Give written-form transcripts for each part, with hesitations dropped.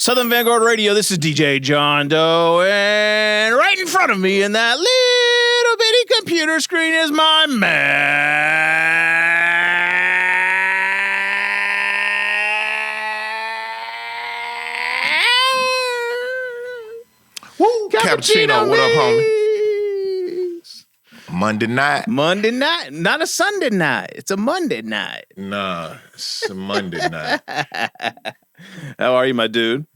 Southern Vangard Radio, this is DJ John Doe, and right in front of me in that little bitty computer screen is my man. Woo, Cappuccino, what up, homie? Monday night. Monday night, not a Sunday night. It's a Monday night. Nah, it's a Monday night. How are you, my dude?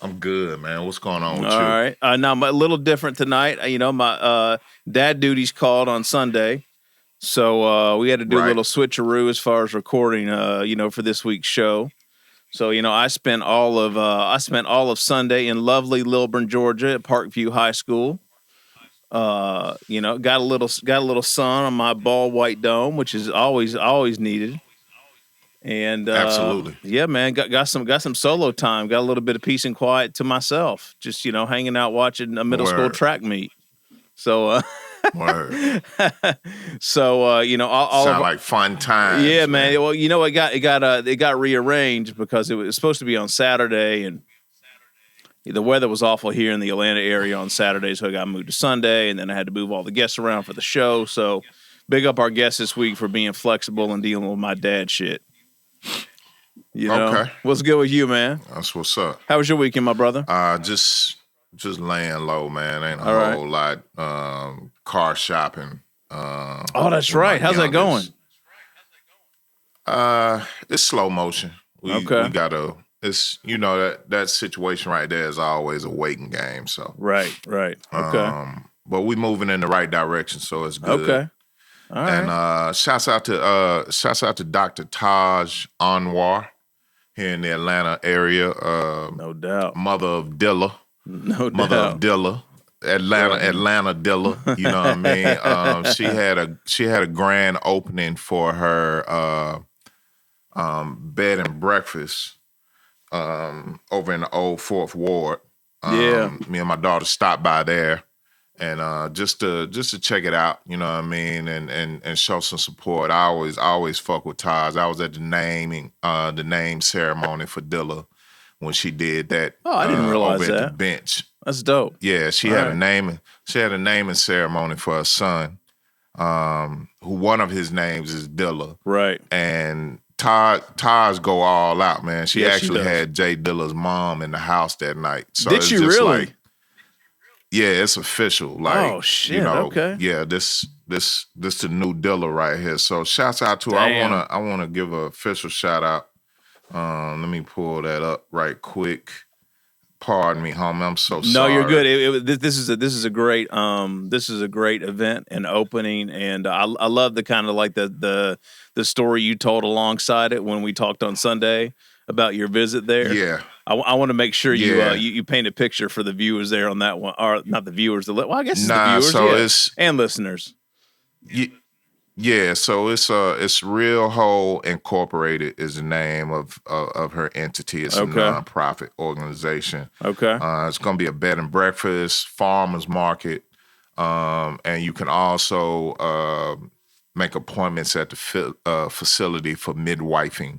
I'm good, man. What's going on with you? All right. Now, a little different tonight. You know, my dad duty's called on Sunday. So we had to do a little switcheroo as far as recording, for this week's show. So, I spent all of Sunday in lovely Lilburn, Georgia at Parkview High School. Got a little sun on my bald white dome, which is always needed. And absolutely, yeah, man, got some solo time. Got a little bit of peace and quiet to myself. Just hanging out watching a middle school track meet. So, Word. So all sound like fun times. Yeah, man. Well, it got rearranged because it was supposed to be on Saturday, and the weather was awful here in the Atlanta area on Saturday, so I got moved to Sunday, and then I had to move all the guests around for the show. So, big up our guests this week for being flexible and dealing with my dad shit. Okay. What's good with you, man? That's what's up. How was your weekend, my brother? Just laying low, man. Ain't All a whole lot. Car shopping. Oh, that's right. How's that going? It's slow motion. We gotta. It's that situation right there is always a waiting game. So right. Okay. But we moving in the right direction, so it's good. Okay. All right. And shouts out to Dr. Taj Anwar here in the Atlanta area. No doubt. Mother of Dilla. No doubt. Mother of Dilla. Atlanta Dilla. You know what I mean? She had a grand opening for her bed and breakfast over in the old Fourth Ward. Me and my daughter stopped by there. And just to check it out, you know what I mean, and show some support. I always fuck with Taj. I was at the name ceremony for Dilla when she did that. Oh, I didn't realize over that. At the bench. That's dope. Yeah, she had a naming ceremony for her son, who one of his names is Dilla. Right. And Taj go all out, man. She actually she had Jay Dilla's mom in the house that night. So did it's she just really? Like, yeah, it's official. Like, oh shit! Okay. Yeah, this the new Dilla right here. So shouts out to her. I wanna give an official shout out. Let me pull that up right quick. Pardon me, homie. I'm so sorry. No, you're good. This is a great event and opening, and I love the kind of like the story you told alongside it when we talked on Sunday about your visit there. Yeah. I want to make sure you paint a picture for the viewers there on that one, or not the viewers. I guess it's the viewers, so it's and listeners. Yeah, so it's Real Whole Incorporated is the name of her entity. It's a nonprofit organization. Okay, it's gonna be a bed and breakfast, farmers market, and you can also make appointments at the facility for midwifing.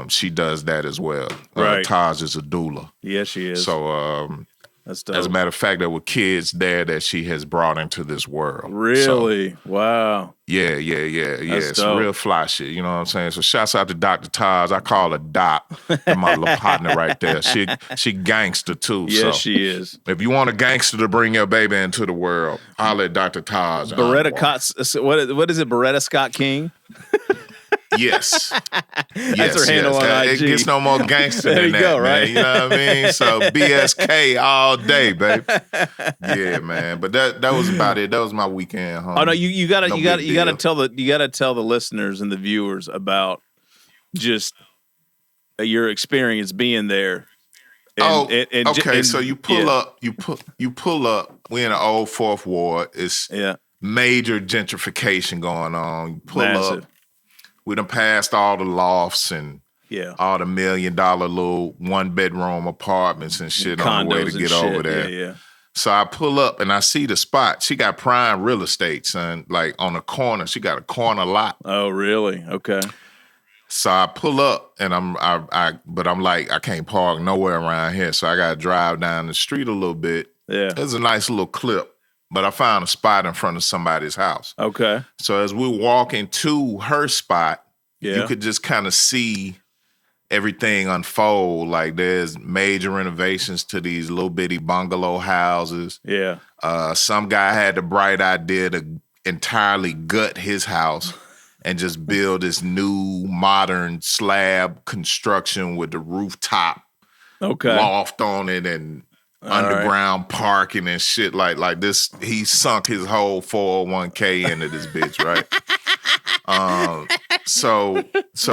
She does that as well. Right. Taj is a doula. Yes, she is. So, that's dope. As a matter of fact, there were kids there that she has brought into this world. Really? So, wow. Yeah. That's It's dope. real fly shit. You know what I'm saying? So shouts out to Dr. Taj. I call her Doc. And my little partner right there. She gangster too. Yes, so she is. if you want a gangster to bring your baby into the world, holler at Dr. Taj. What is it? Beretta Scott King? Yes. That's her handle on IG. It gets no more gangster than that, right? Man. You know what I mean? So BSK all day, baby. Yeah, man. But that was about it. That was my weekend, homie. Oh no, you gotta tell the listeners and the viewers about just your experience being there. So you pull up. You pull up. We in the old Fourth Ward. It's major gentrification going on. You pull up. We done passed all the lofts and all the $1 million little 1-bedroom apartments and shit on the way to get over there. Yeah. So I pull up and I see the spot. She got prime real estate, son. Like on the corner. She got a corner lot. Oh, really? Okay. So I pull up and but I'm like, I can't park nowhere around here. So I got to drive down the street a little bit. Yeah. There's a nice little clip, but I found a spot in front of somebody's house. Okay. So as we walk into her spot, Yeah. you could just kind of see everything unfold. Like there's major renovations to these little bitty bungalow houses. Yeah. Some guy had the bright idea to entirely gut his house and just build this new modern slab construction with the rooftop loft on it and underground parking and shit like this. He sunk his whole 401k into this bitch, right? So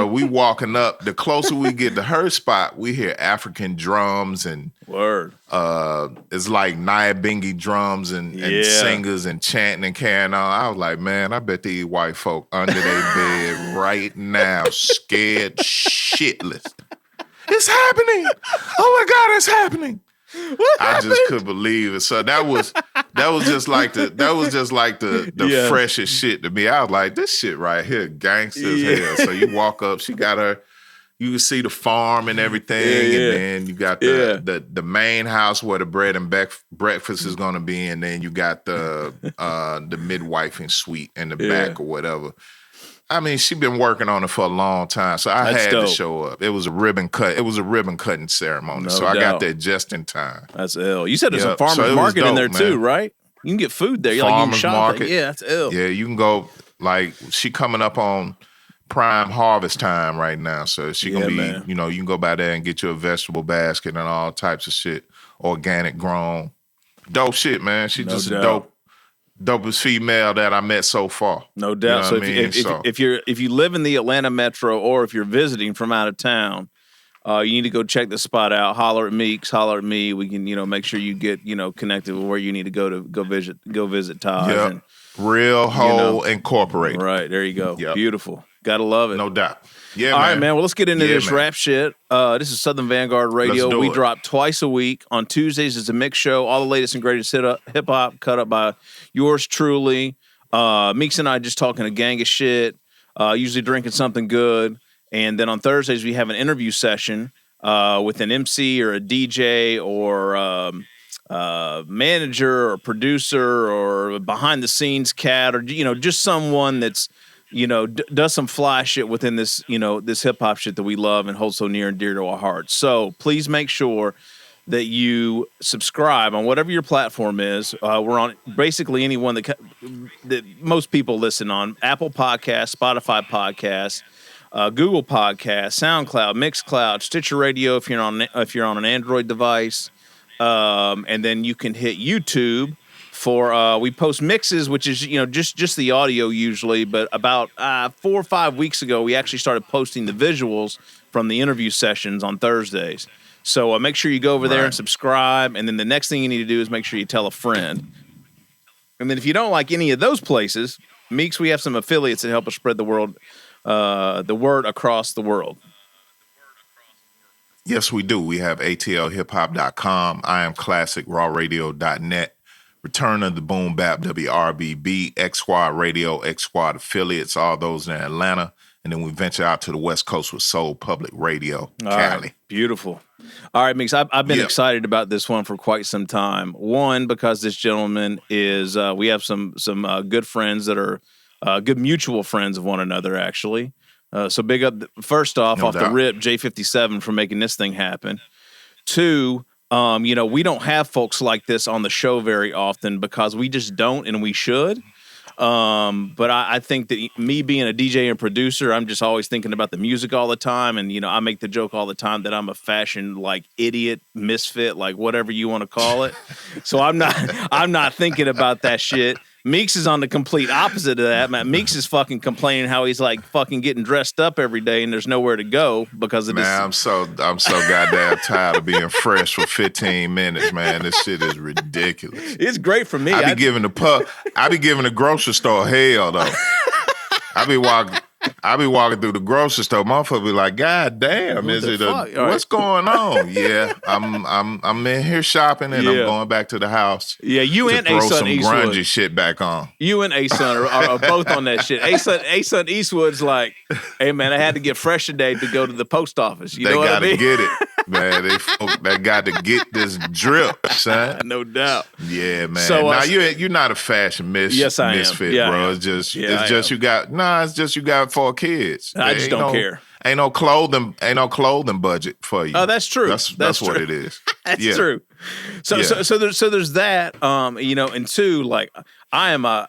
we walking up. The closer we get to her spot, we hear African drums and it's like Nyabingi drums and singers and chanting and carrying on. I was like, man, I bet these white folk under their bed right now, scared shitless. It's happening! Oh my God, it's happening! I just couldn't believe it. So that was just like the freshest shit to me. I was like, this shit right here, gangster as hell. So you walk up, she got her, you can see the farm and everything, and then you got the main house where the bread and breakfast is gonna be, and then you got the midwifing suite in the back or whatever. I mean, she been working on it for a long time, so I had to show up. It was a ribbon cut. It was a ribbon cutting ceremony, so I got there just in time. That's ill. You said there's a farmer's market in there too, right? You can get food there. Like, you can shop market. Yeah, that's ill. Yeah, you can go. Like, she coming up on prime harvest time right now, so she gonna be. You know, you can go by there and get you a vegetable basket and all types of shit, organic grown, dope shit, man. She just a dopest female that I met so far. No doubt. You know so if you live in the Atlanta metro or if you're visiting from out of town, you need to go check the spot out. Holler at Meeks, holler at me. We can make sure you get connected with where you need to go visit Todd. Yep. And, Real Whole Incorporated. Right, there you go. Yep. Beautiful. Gotta love it. No doubt. Yeah, all right, man. Well, let's get into this rap shit. This is Southern Vangard Radio. We drop twice a week. On Tuesdays, it's a mix show. All the latest and greatest hip-hop cut up by yours truly. Meeks and I just talking a gang of shit, usually drinking something good. And then on Thursdays, we have an interview session with an MC or a DJ or manager or producer or behind-the-scenes cat or, just someone that's does some fly shit within this, this hip hop shit that we love and hold so near and dear to our hearts. So please make sure that you subscribe on whatever your platform is. We're on basically anyone that most people listen on: Apple Podcasts, Spotify Podcasts, Google Podcasts, SoundCloud, Mixcloud, Stitcher Radio if you're on an Android device, and then you can hit YouTube. For we post mixes, which is just the audio usually, but about 4 or 5 weeks ago, we actually started posting the visuals from the interview sessions on Thursdays. So make sure you go over there and subscribe, and then the next thing you need to do is make sure you tell a friend. And then if you don't like any of those places, Meeks, we have some affiliates that help us spread the word across the world. Yes, we do. We have atlhiphop.com, IamClassicRawRadio.net. Return of the Boombap, WRBB, X Squad Radio, X Squad affiliates, all those in Atlanta. And then we venture out to the West Coast with Soul Public Radio, Cali. Right. Beautiful. All right, Meeks, I've been excited about this one for quite some time. One, because this gentleman is, we have some good friends that are good mutual friends of one another, actually. So big up, first off the rip, J57 for making this thing happen. Two, we don't have folks like this on the show very often because we just don't, and we should. But I think that me being a DJ and producer, I'm just always thinking about the music all the time. And, I make the joke all the time that I'm a fashion idiot, misfit, whatever you want to call it. So I'm not thinking about that shit. Meeks is on the complete opposite of that. Meeks is fucking complaining how he's fucking getting dressed up every day and there's nowhere to go because of this. Man, I'm so goddamn tired of being fresh for 15 minutes, man. This shit is ridiculous. It's great for me. I be giving the grocery store hell though. I I be walking through the grocery store. Motherfucker be like, God damn, What is the it fuck? what's going on? Yeah, I'm in here shopping and I'm going back to the house. Yeah, you to and throw A-Son some Eastwood. grungy shit back on. You and A-Son are both on that shit. A-Son Eastwood's like, hey man, I had to get fresh today to go to the post office. You know what I mean? They gotta get it, man. They got to get this drip, son. No doubt. Yeah, man. So, now you're not a fashion yes, I misfit, am. Yeah, bro. I am. It's just It's just you got 4 kids. I just don't care. Ain't no clothing budget for you. Oh, that's true. That's true. what it is. That's true. So there's that. And two, like I am a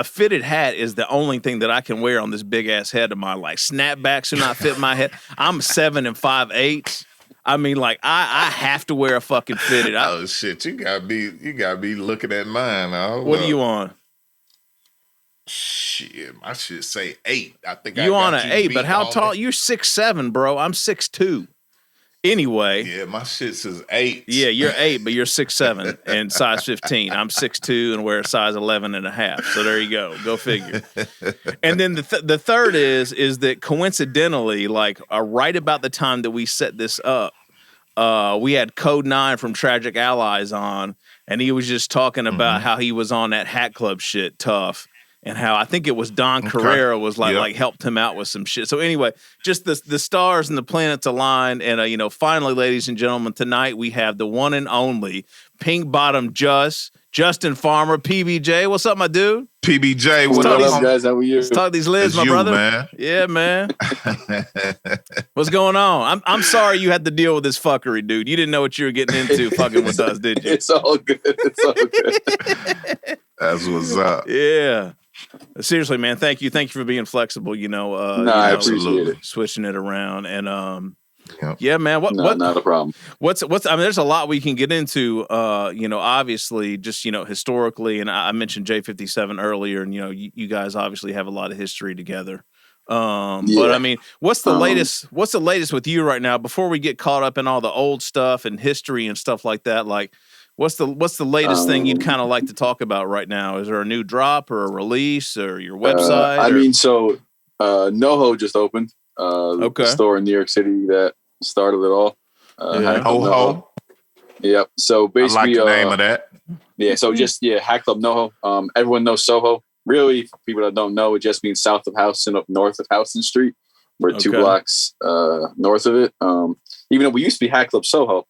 fitted hat is the only thing that I can wear on this big ass head of mine. Like snapbacks do not fit my head. I'm 7 5/8. I mean, like I have to wear a fucking fitted. Oh shit, you gotta be looking at mine. What are you on? Shit, my shit say 8. I think you on an 8, but how tall? You're 6'7", bro. I'm 6'2". Anyway. Yeah, my shit says 8. Yeah, you're 8, but you're 6'7" and size 15. I'm 6'2" and wear a size 11.5. So there you go. Go figure. And then the third is that coincidentally, like right about the time that we set this up, we had Code 9 from Tragic Allies on, and he was just talking about how he was on that Hat Club shit tough. And how I think it was Don Carrera was like helped him out with some shit. So anyway, just the stars and the planets aligned. And, finally, ladies and gentlemen, tonight we have the one and only Pink Bottom Jus, Justin Farnham, PBJ. What's up, my dude? PBJ, what up, guys? How are you? Let's talk these lids, my brother. Man. Yeah, man. What's going on? I'm sorry you had to deal with this fuckery, dude. You didn't know what you were getting into fucking with us, did you? It's all good. That's what's up. Yeah. Seriously, man, thank you for being flexible. I appreciate it. Switching it around, and yeah, man. What? Not a problem. What's? I mean, there's a lot we can get into. Obviously, just historically, and I mentioned J57 earlier, and you guys obviously have a lot of history together. But I mean, what's the latest? What's the latest with you right now? Before we get caught up in all the old stuff and history and stuff like that, like. What's the latest thing you'd kind of like to talk about right now? Is there a new drop or a release or your website? NoHo just opened. The store in New York City that started it all. NoHo. Yep. So basically, I like the name of that. Yeah. So Hat Club NoHo. Everyone knows Soho. Really, for people that don't know, it just means south of Houston, up north of Houston Street. We're 2 blocks north of it. Even though we used to be Hat Club Soho.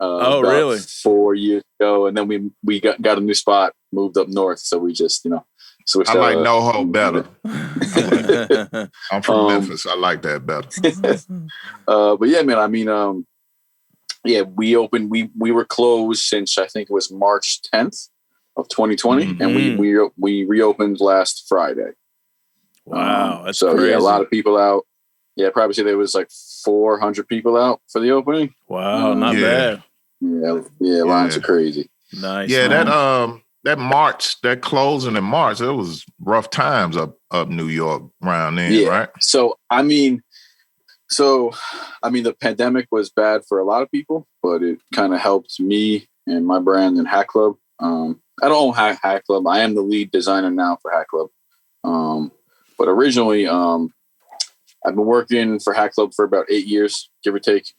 Really? 4 years ago, and then we got a new spot, moved up north, so we just switched. I like NoHo better. I'm from Memphis. I like that better. But yeah, man. I mean, we opened. We were closed since I think it was March 10th of 2020, and we reopened last Friday. Wow, that's crazy. Yeah, a lot of people out. Yeah, I'd probably say there was like 400 people out for the opening. Wow, not bad. Yeah, lines are crazy. Nice. Yeah, that March, that closing in March, it was rough times up New York around then, right? So I mean, the pandemic was bad for a lot of people, but it kind of helped me and my brand and Hat Club. I don't own Hat Club. I am the lead designer now for Hat Club. But originally, I've been working for Hat Club for about 8 years, give or take.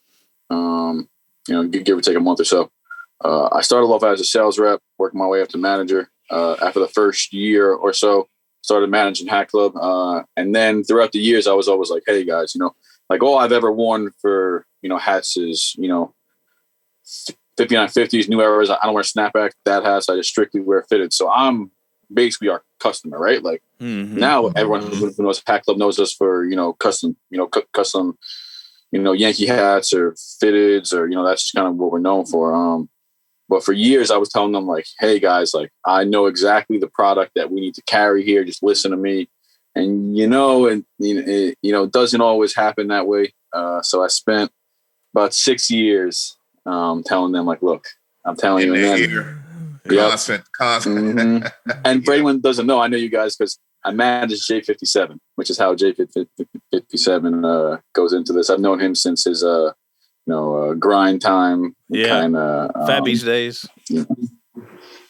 Give or take a month or so. I started off as a sales rep, working my way up to manager. After the first year or so, started managing Hat Club. And then throughout the years, I was always like, hey guys, like all I've ever worn for, hats is, 5950s, New Eras. I don't wear snapback, dad hats. I just strictly wear fitted. So I'm basically our customer, right? Like now everyone who knows Hat Club knows us for, custom, custom, Yankee hats or fitteds or, that's just kind of what we're known for. But for years I was telling them like, hey guys, like I know exactly the product that we need to carry here. Just listen to me. And, it doesn't always happen that way. So I spent about 6 years telling them like, look, I'm telling you. Constant. And for anyone who doesn't know, I know you guys because I managed J57, which is how J57 goes into this. I've known him since his grind time kind of Fabby's days.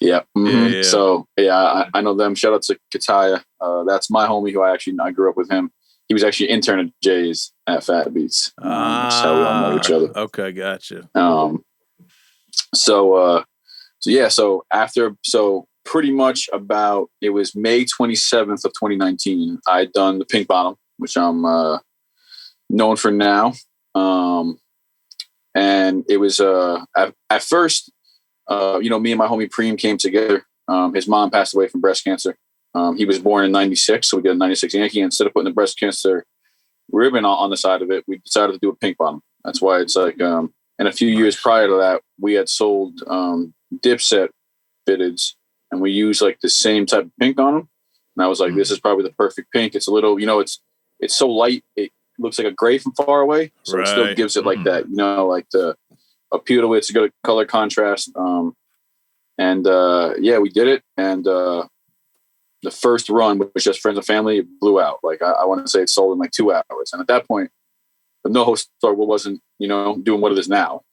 Yeah. Mm-hmm. So I know them. Shout out to Kataya. That's my homie who I grew up with him. he was actually an intern at Jay's at Fat Beats. That's how we all know each other. Okay, gotcha. So pretty much about, it was May 27th of 2019. I'd done the Pink Bottom, which I'm known for now. And it was at first, me and my homie Preme came together. His mom passed away from breast cancer. He was born in 96, so we did a 96 Yankee. Instead of putting the breast cancer ribbon on the side of it, we decided to do a Pink Bottom. That's why it's like, and a few years prior to that, we had sold Dipset fitteds, and we used like the same type of pink on them. And I was like, this is probably the perfect pink. It's a little, it's so light, it looks like a gray from far away. So it still gives it like that, like the appeal to it. It's a good color contrast. We did it. And the first run was just friends and family. It blew out. Like I want to say it sold in like 2 hours. And at that point, the NoHo store wasn't, doing what it is now.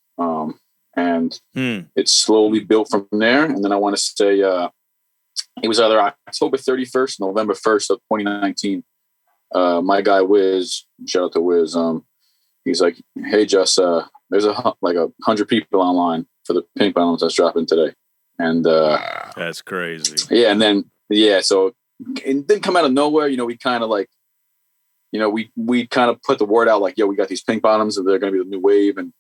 It slowly built from there. And then I want to say it was either October 31st, November 1st of 2019. My guy Wiz, shout out to Wiz. He's like, "Hey, Jus, there's 100 people online for the Pink Bottoms that's dropping today." And that's crazy. Yeah, and then so it didn't come out of nowhere. We kind of like, we kind of put the word out like, "Yo, we got these Pink Bottoms, and they're going to be the new wave." And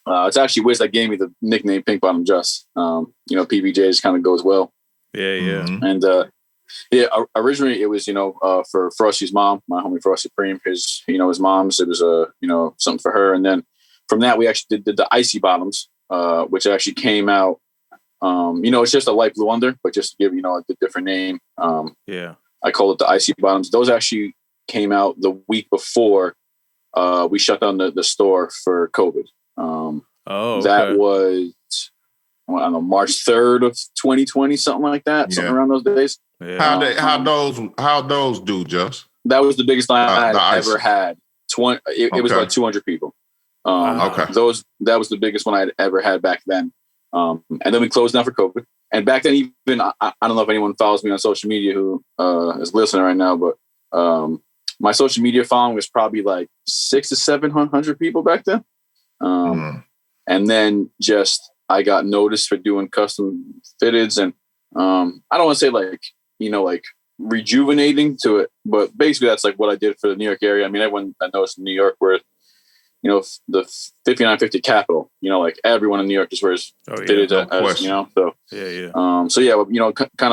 it's actually Wiz that gave me the nickname Pink Bottom Jus. PBJ just kind of goes well. Yeah. And originally it was, for Frosty's mom, my homie Frosty Preme, his mom's, it was something for her. And then from that, we actually did the Icy Bottoms, which actually came out, it's just a light blue under, but just to give, a different name. I call it the Icy Bottoms. Those actually came out the week before we shut down the store for COVID. That was, I don't know, March 3rd of 2020, something like that, something around those days. Yeah. How those do, Jus? That was the biggest line I ever had. It was about 200 people. Okay. That was the biggest one I'd ever had back then. And then we closed down for COVID. And back then, even I don't know if anyone follows me on social media who is listening right now, but my social media following was probably like 600 to 700 people back then. And then I got noticed for doing custom fitteds, and I don't want to say like rejuvenating to it, but basically that's like what I did for the New York area. I mean, everyone I noticed in New York where, the 5950 Capitol, like everyone in New York just wears fitted, so kind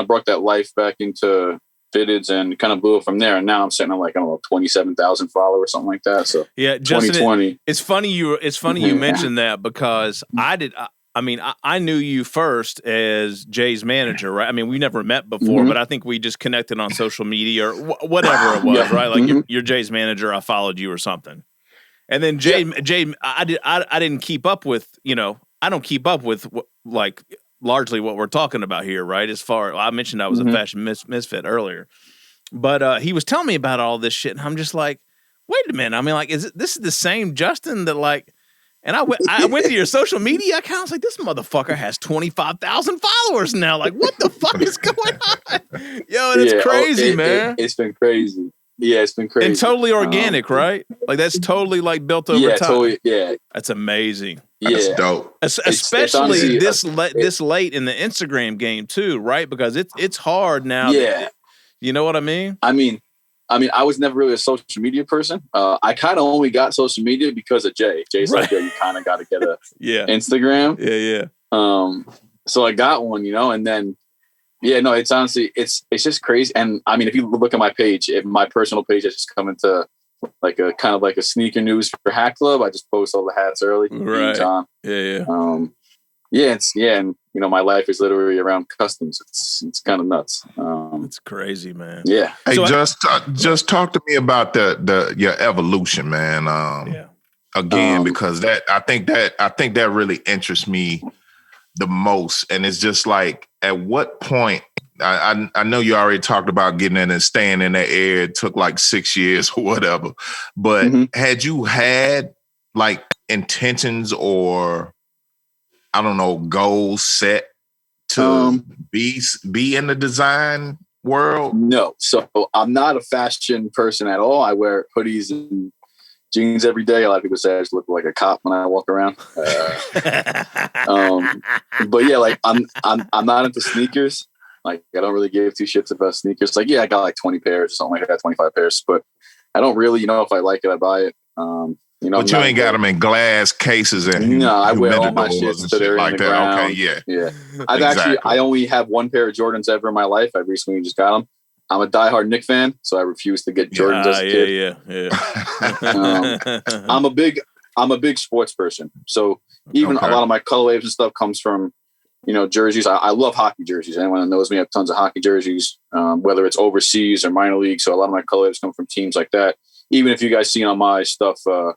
of brought that life back into fitteds and kind of blew it from there. And now I'm sitting on like, I don't know, 27,000 followers, something like that. So yeah, Justin, 2020. It's funny you mentioned that, because I knew you first as Jay's manager, right? I mean, we never met before, but I think we just connected on social media or whatever it was, right? Like you're Jay's manager. I followed you or something. And then Jay, I didn't keep up with, I don't keep up with like largely what we're talking about here, right? I mentioned I was a fashion misfit earlier, but he was telling me about all this shit, and I'm just like, wait a minute. I mean, like, this is the same Justin that like. And I went to your social media account. I was like, this motherfucker has 25,000 followers now. Like, what the fuck is going on? Yo, that's crazy, man. It's been crazy. Yeah, it's been crazy. And totally organic, right? Like, that's totally like built over time. Totally, yeah. That's amazing. That's dope. Especially this late in the Instagram game too, right? Because it's hard now. Yeah. You know what I mean? I mean, I was never really a social media person. I kind of only got social media because of Jay. Jay's like, "Yo, you kind of got to get a Instagram." Yeah. So I got one, and then, it's honestly, it's just crazy. And I mean, if you look at my page, my personal page, I just come into like a kind of like a sneaker news for Hat Club. I just post all the hats early. Right. Yeah. And my life is literally around customs. It's kind of nuts. It's crazy, man. Yeah. Hey, just talk to me about your evolution, man. Again, because I think that really interests me the most. And it's just like, at what point? I know you already talked about getting in and staying in that area. It took like 6 years or whatever. But had you had like intentions or, I don't know, goals set to be in the design world? No. So I'm not a fashion person at all. I wear hoodies and jeans every day. A lot of people say I just look like a cop when I walk around. But yeah, like I'm not into sneakers. Like I don't really give two shits about sneakers. Like, yeah, I got like 20 pairs or something like that, 25 pairs, but I don't really, if I like it, I buy it. But you ain't got them in glass cases and no, I wear all my shit and so they're like in the that. ground. Okay, yeah. I only have one pair of Jordans ever in my life. I recently just got them. I'm a diehard Knicks fan, so I refuse to get Jordans as a kid. I'm a big sports person. So even a lot of my colorways and stuff comes from, jerseys. I love hockey jerseys. Anyone that knows me, I have tons of hockey jerseys, whether it's overseas or minor league. So a lot of my colorways come from teams like that. Even if you guys seen on my stuff, the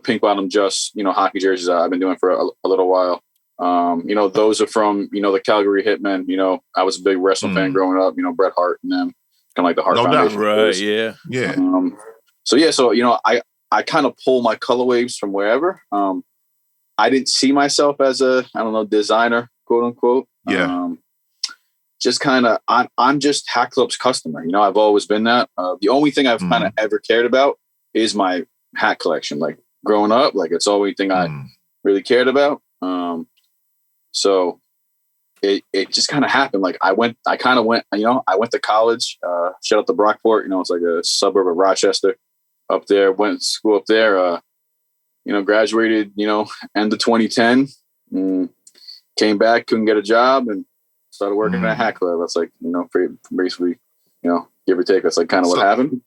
Pink Bottom Jus, hockey jerseys I've been doing for a little while. Those are from, the Calgary Hitmen. I was a big wrestling fan growing up, Bret Hart and them, kind of like the Hart Foundation. Right, yeah. So I kind of pull my colorways from wherever. I didn't see myself as a, designer, quote unquote. Just kind of, I'm just Hat Club's customer. I've always been that. The only thing I've kind of ever cared about is my hat collection. Like growing up, like it's the only thing I really cared about. So it just kind of happened. Like I went to college, shout out to Brockport, it's like a suburb of Rochester up there, went to school up there, graduated, end of 2010, came back, couldn't get a job and started working at a hat club. That's like, basically, give or take, that's like kind of what happened.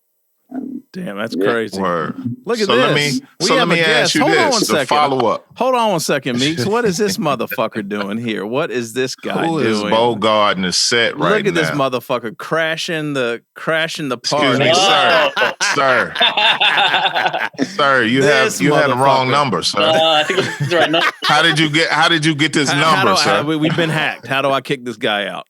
Damn, that's crazy. Word. Look at this. Let me ask you this. The follow-up. Hold on one second, Meeks. What is this motherfucker doing here? What is this guy doing? Who is Bogart in the set right now? Look at this motherfucker crashing the party. Excuse me, sir. Sir, you had the wrong number, sir. I think it's the right number. How did you get this number, sir? We've been hacked. How do I kick this guy out?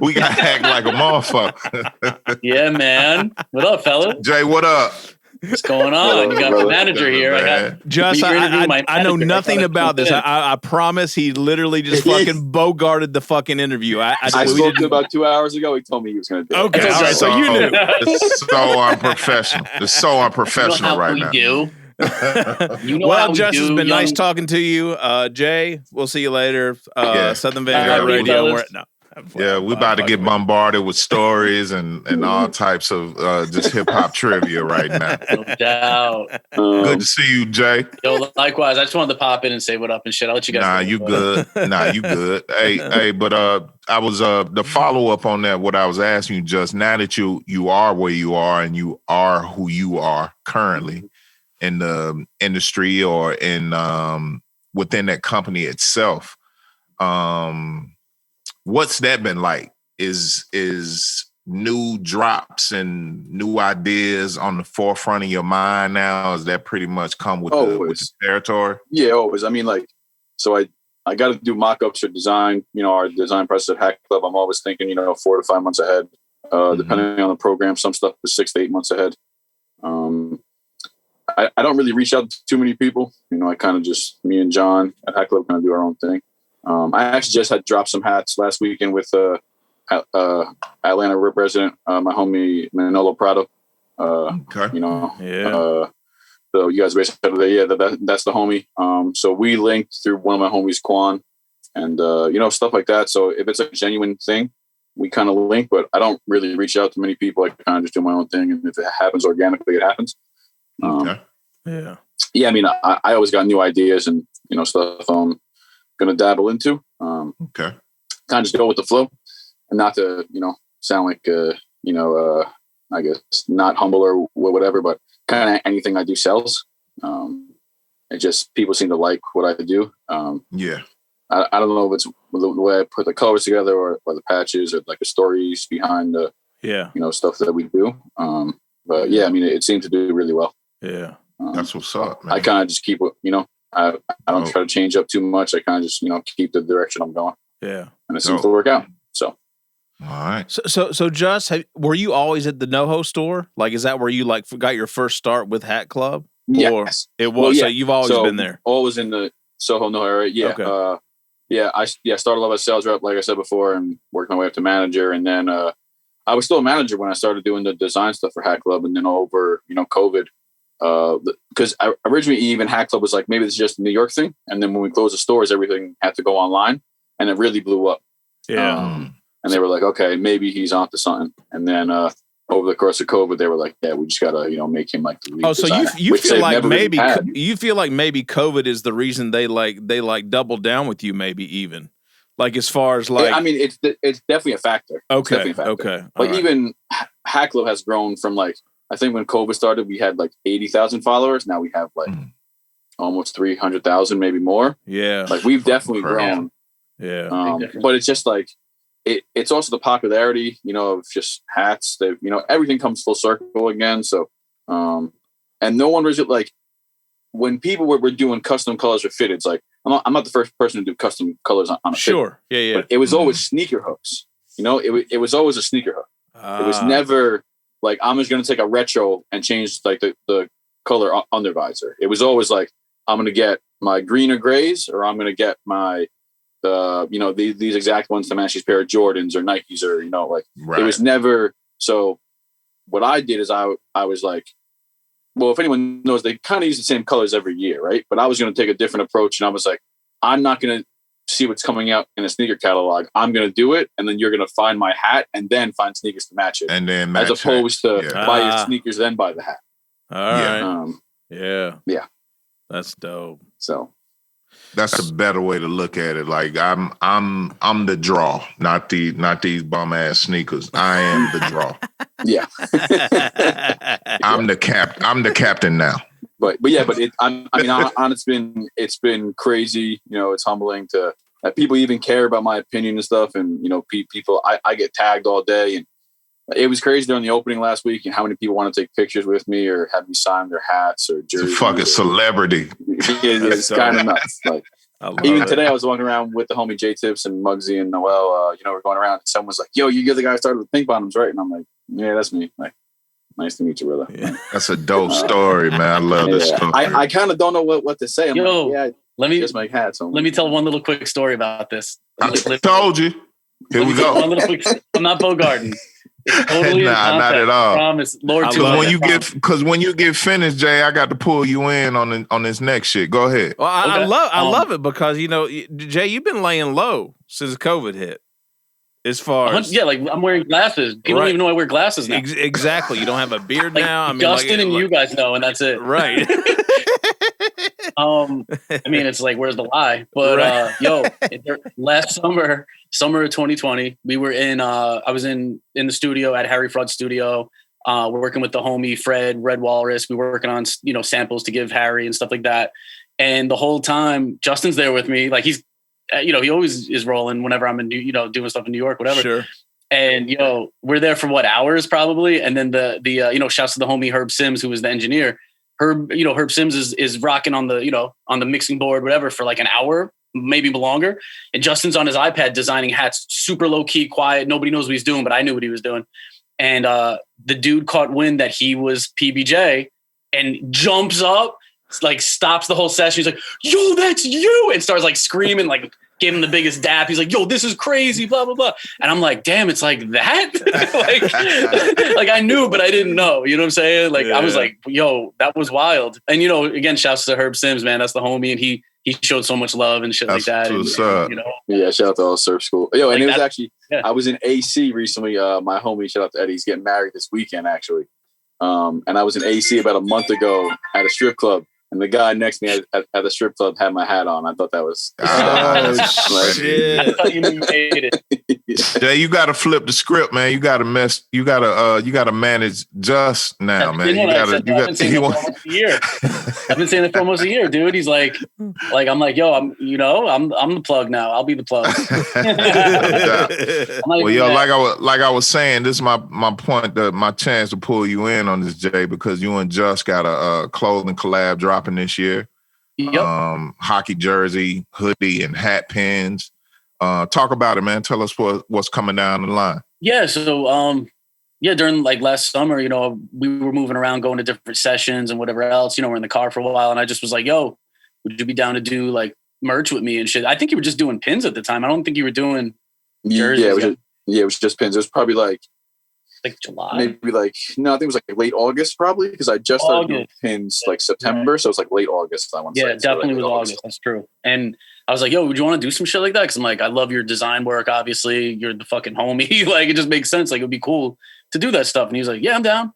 We got hacked like a motherfucker. Yeah, man. What up, fella? Jay, what up? What's going on? You got the manager here. I know nothing about this. I promise he literally just fucking bogarted the fucking interview. I spoke to him about 2 hours ago. He told me he was going to do it. Okay, all right. So you knew. It's so unprofessional. It's so unprofessional right now. Well, Justin, it's been nice talking to you. Jay, we'll see you later. Southern Vangard Radio. Yeah, we about to get bombarded with stories and all types of just hip hop trivia right now. No doubt. Good to see you, Jay. Yo, likewise. I just wanted to pop in and say what up and shit. I'll let you guys. Nah, you good. You good. Hey, but I was the follow up on that. What I was asking you, just now that you are where you are and you are who you are currently in the industry or in within that company itself. What's that been like? Is new drops and new ideas on the forefront of your mind now? Is that pretty much come with the territory? Yeah, always. I mean, so I got to do mock-ups for design. Our design process at Hat Club, I'm always thinking, 4 to 5 months ahead. Depending on the program, some stuff is 6 to 8 months ahead. I don't really reach out to too many people. I kind of just, me and John at Hat Club kind of do our own thing. I actually just had dropped some hats last weekend with Atlanta resident, my homie Manolo Prado. Okay. So you guys basically, that's the homie. So we linked through one of my homies, Quan, and stuff like that. So if it's a genuine thing, we kind of link, but I don't really reach out to many people. I kind of just do my own thing, and if it happens organically, it happens. Okay. Yeah. I mean, I always got new ideas and stuff. Going to dabble into. Okay. Kind of just go with the flow, and not to sound like I guess not humble or whatever, but kind of anything I do sells. It just people seem to like what I do. I don't know if it's the way I put the colors together or the patches or like the stories behind the stuff that we do. But yeah, I mean, it seems to do really well. Yeah, that's what's up, man. I kind of just keep I don't try to change up too much. I kind of just, keep the direction I'm going. Yeah. And it seems to work out. So. All right. So Just, were you always at the NoHo store? Like, is that where you got your first start with Hat Club? Yes. It was. Well, yeah. So you've always been there. Always in the Soho NoHo area. Yeah. Okay. I started off as sales rep, like I said before, and worked my way up to manager. And then, I was still a manager when I started doing the design stuff for Hat Club, and then over, COVID, because originally even Hat Club was like, maybe this is just a New York thing. And then when we closed the stores, everything had to go online, and it really blew up. Yeah. And they were like, okay, maybe he's onto something. And then over the course of COVID, they were like, yeah, we just gotta, make him like the lead designer, so you feel like maybe COVID is the reason they doubled down with you, maybe even. Like as far as like, I mean, it's definitely a factor. Okay. But even Hat Club has grown from like, I think when COVID started, we had like 80,000 followers. Now we have like almost 300,000, maybe more. Yeah. Like we've definitely grown. Yeah. But it's just like, it's also the popularity, of just hats. They've, everything comes full circle again. So, and no one was like, when people were doing custom colors or fitteds, like I'm not the first person to do custom colors on a sure. Fitted, Yeah. but it was always sneaker hooks. It was always a sneaker hook. It was never like, I'm just going to take a retro and change like the color under visor. It was always like, I'm going to get my green or grays, or I'm going to get my, these exact ones to match these pair of Jordans or Nikes, or, It was never. So what I did is I was like, well, if anyone knows, they kind of use the same colors every year, right? But I was going to take a different approach, and I was like, I'm not going to see what's coming out in a sneaker catalog. I'm going to do it, and then you're going to find my hat, and then find sneakers to match it, and then match as opposed to buy your sneakers then buy the hat. All right. Yeah. That's dope. So that's a better way to look at it. Like I'm the draw, not these bum ass sneakers. I am the draw. Yeah. I'm the captain now. But it's been crazy. It's humbling that people even care about my opinion and stuff. And people, I get tagged all day, and it was crazy during the opening last week, and how many people want to take pictures with me or have me sign their hats or jerseys. It's a fucking celebrity. It's kind of nuts. Like even today, I was walking around with the homie J Tips and Muggsy and Noel. We're going around, and someone was like, "Yo, you're the guy who started with Pink Bottoms, right?" And I'm like, "Yeah, that's me." Like, nice to meet you, brother. Yeah. That's a dope story, man. I love this story. I kind of don't know what to say. I'm let me just make hats. Let me tell one little quick story about this. I told you. Here we go. I'm not Bogarting. It's totally not at all. I promise. Lord, because when you get finished, Jay, I got to pull you in on this next shit. Go ahead. Well, I love it because Jay, you've been laying low since COVID hit. As far as like I'm wearing glasses. People don't even know I wear glasses now. Exactly. You don't have a beard like now. I mean, Justin and you guys know, and that's it. Right. It's like, where's the lie? But last summer of 2020, we were I was in the studio at Harry Flood's studio. We're working with the homie Fred Red Walrus. We were working on samples to give Harry and stuff like that. And the whole time, Justin's there with me. Like he's he always is rolling whenever I'm in doing stuff in New York, whatever. Sure. And we're there for hours probably. And then the shouts to the homie Herb Sims, who was the engineer. Herb Sims is rocking on the mixing board, whatever, for like an hour, maybe longer. And Justin's on his iPad designing hats, super low key, quiet. Nobody knows what he's doing, but I knew what he was doing. And the dude caught wind that he was PBJ and jumps up, like stops the whole session. He's like, "Yo, that's you!" and starts like screaming, like gave him the biggest dap. He's like, "Yo, this is crazy!" Blah blah blah. And I'm like, "Damn, it's like that." like I knew, but I didn't know. You know what I'm saying? Like I was like, "Yo, that was wild." And again, shouts to Herb Sims, man. That's the homie, and he showed so much love and shit like that. Yeah, shout out to all surf school. Yo, and it was actually I was in AC recently. My homie, shout out to Eddie, he's getting married this weekend actually. And I was in AC about a month ago at a strip club. And the guy next to me at the strip club had my hat on. I thought that was shit. I thought you knew you made it. Jay, you got to flip the script, man. You got to manage Just now, man. I've been saying that for almost a year, dude. He's like I'm like, yo, I'm the plug now. I'll be the plug. Well, yo, like I was saying, this is my point, my chance to pull you in on this, Jay, because you and Just got a clothing collab dropping this year. Yep. Hockey jersey, hoodie, and hat pins. Talk about it, man. Tell us what's coming down the line. Yeah. So, during like last summer, we were moving around, going to different sessions and whatever else. We're in the car for a while, and I just was like, "Yo, would you be down to do like merch with me and shit?" I think you were just doing pins at the time. I don't think you were doing jerseys. Yeah, it was just pins. It was probably like Like July? Maybe like, no, I think it was like late August probably, because I just started doing pins like September. So it's like late August, I want to say. Yeah, definitely was August. That's true. And I was like, yo, would you want to do some shit like that? Because I'm like, I love your design work, obviously. You're the fucking homie. Like, it just makes sense. Like, it would be cool to do that stuff. And he was like, yeah, I'm down.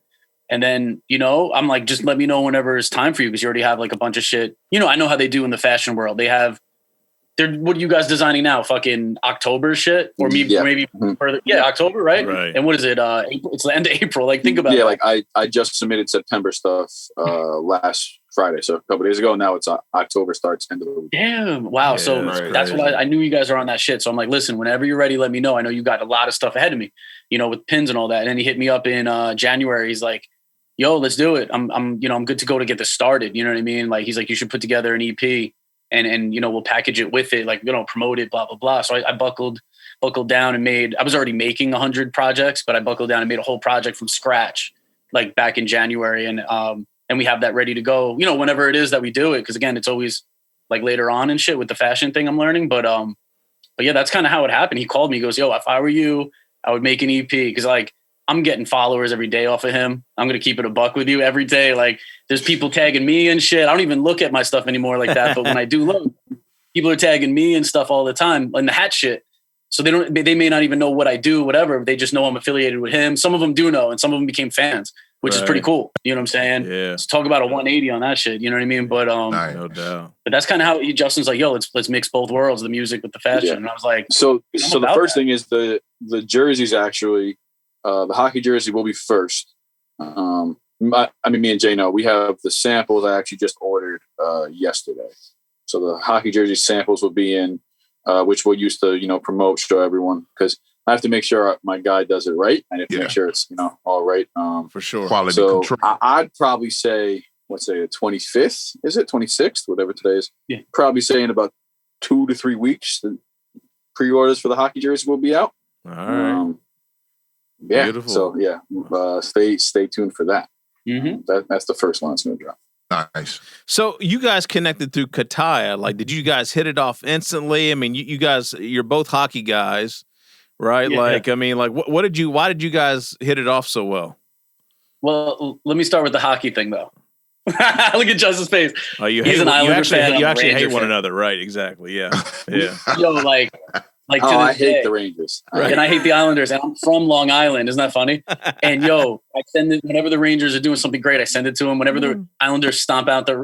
And then, you know, I'm like, just let me know whenever it's time for you, because you already have like a bunch of shit. You know, I know how they do in the fashion world. They have, what are you guys designing now? Fucking October shit? Or maybe further. Yeah, October, right? Right. And what is it? April? It's the end of April. Like, think about it. Yeah, like I just submitted September stuff last Friday. So a couple days ago. Now it's October starts end of the week. Damn. Wow. Yeah, So that's what I knew you guys are on that shit. So I'm like, listen, whenever you're ready, let me know. I know you got a lot of stuff ahead of me, you know, with pins and all that. And then he hit me up in January. He's like, yo, let's do it. I'm good to go to get this started. You know what I mean? Like, he's like, you should put together an EP and, you know, we'll package it with it, like, you know, promote it, blah, blah, blah. So I buckled down and I was already making 100 projects, but I buckled down and made a whole project from scratch, like back in January. And we have that ready to go, you know, whenever it is that we do it. Cause again, it's always like later on and shit with the fashion thing I'm learning. But yeah, that's kind of how it happened. He called me, he goes, yo, if I were you, I would make an EP. Cause like, I'm getting followers every day off of him. I'm going to keep it a buck with you every day. Like, there's people tagging me and shit. I don't even look at my stuff anymore like that. But when I do look, people are tagging me and stuff all the time and the hat shit. So they may not even know what I do, whatever. They just know I'm affiliated with him. Some of them do know, and some of them became fans, which is pretty cool. You know what I'm saying? Yeah. So talk about a 180 on that shit. You know what I mean? But no doubt. But that's kind of how Justin's like, yo, let's mix both worlds, the music with the fashion. Yeah. And I was like, so the first thing is the jerseys actually. The hockey jersey will be first. Me and Jay know we have the samples I actually just ordered yesterday. So the hockey jersey samples will be in, which we'll use to, you know, promote, show everyone, because I have to make sure my guy does it right. I have to make sure it's, you know, all right. For sure. Quality so control. I'd probably say, let's say the 25th, is it 26th, whatever today is. Yeah. Probably say in about 2 to 3 weeks, the pre-orders for the hockey jersey will be out. All right. Yeah. Beautiful. So yeah, stay tuned for that. Mm-hmm. That's the first one that's going to drop. Nice. So you guys connected through Kataya. Like, did you guys hit it off instantly? I mean, you guys, you're both hockey guys, right? Yeah. Like, I mean, like, why did you guys hit it off so well? Well, let me start with the hockey thing though. Look at Justin's face. Oh, He's an Islander fan. You actually hate Ranger one fan. another, right? Exactly. Yeah. Yeah. Yo, like to I this hate day, the Rangers. Right. and I hate the Islanders, and I'm from Long Island. Isn't that funny? And yo, I send it whenever the Rangers are doing something great. I send it to them. Whenever the Islanders stomp out the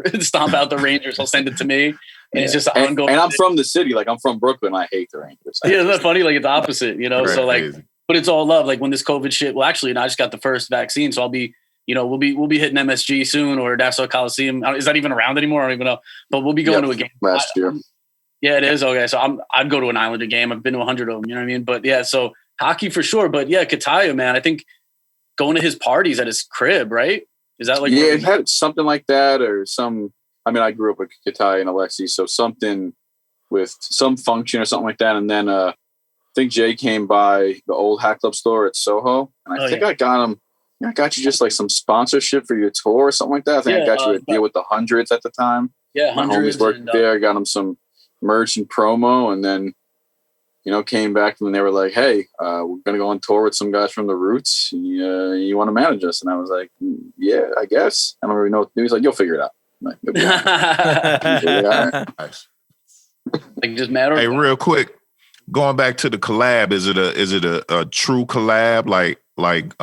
Rangers, I'll send it to me. And it's just an ongoing. And I'm from the city, like I'm from Brooklyn. I hate the Rangers. Yeah, isn't that funny? Like it's opposite, you know. Right, so like, crazy. but it's all love. Like when this COVID shit. Well, actually, I just got the first vaccine, so I'll be. You know, we'll be hitting MSG soon or Nassau Coliseum. Is that even around anymore? I don't even know. But we'll be going to a game last year. Yeah, it is. Okay. So I'd go to an Islander game. I've been to 100 of them, you know what I mean? But yeah, so hockey for sure. But yeah, Kataya, man, I think going to his parties at his crib, right? Is that like, yeah, it had something like that or I grew up with Kataya and Alexi. So something with some function or something like that. And then I think Jay came by the old Hat Club store at Soho. And I think I got him. I got you just like some sponsorship for your tour or something like that. I think I got you a deal with the Hundreds at the time. Yeah, my homies worked there. I got them some merch and promo, and then came back and they were like, "Hey, we're gonna go on tour with some guys from the Roots. You want to manage us?" And I was like, "Yeah, I guess." I don't really know what to do. He's like, "You'll figure it out." I'm like, right. Nice. Like just matter. Hey, real quick, going back to the collab, is it a true collab? Like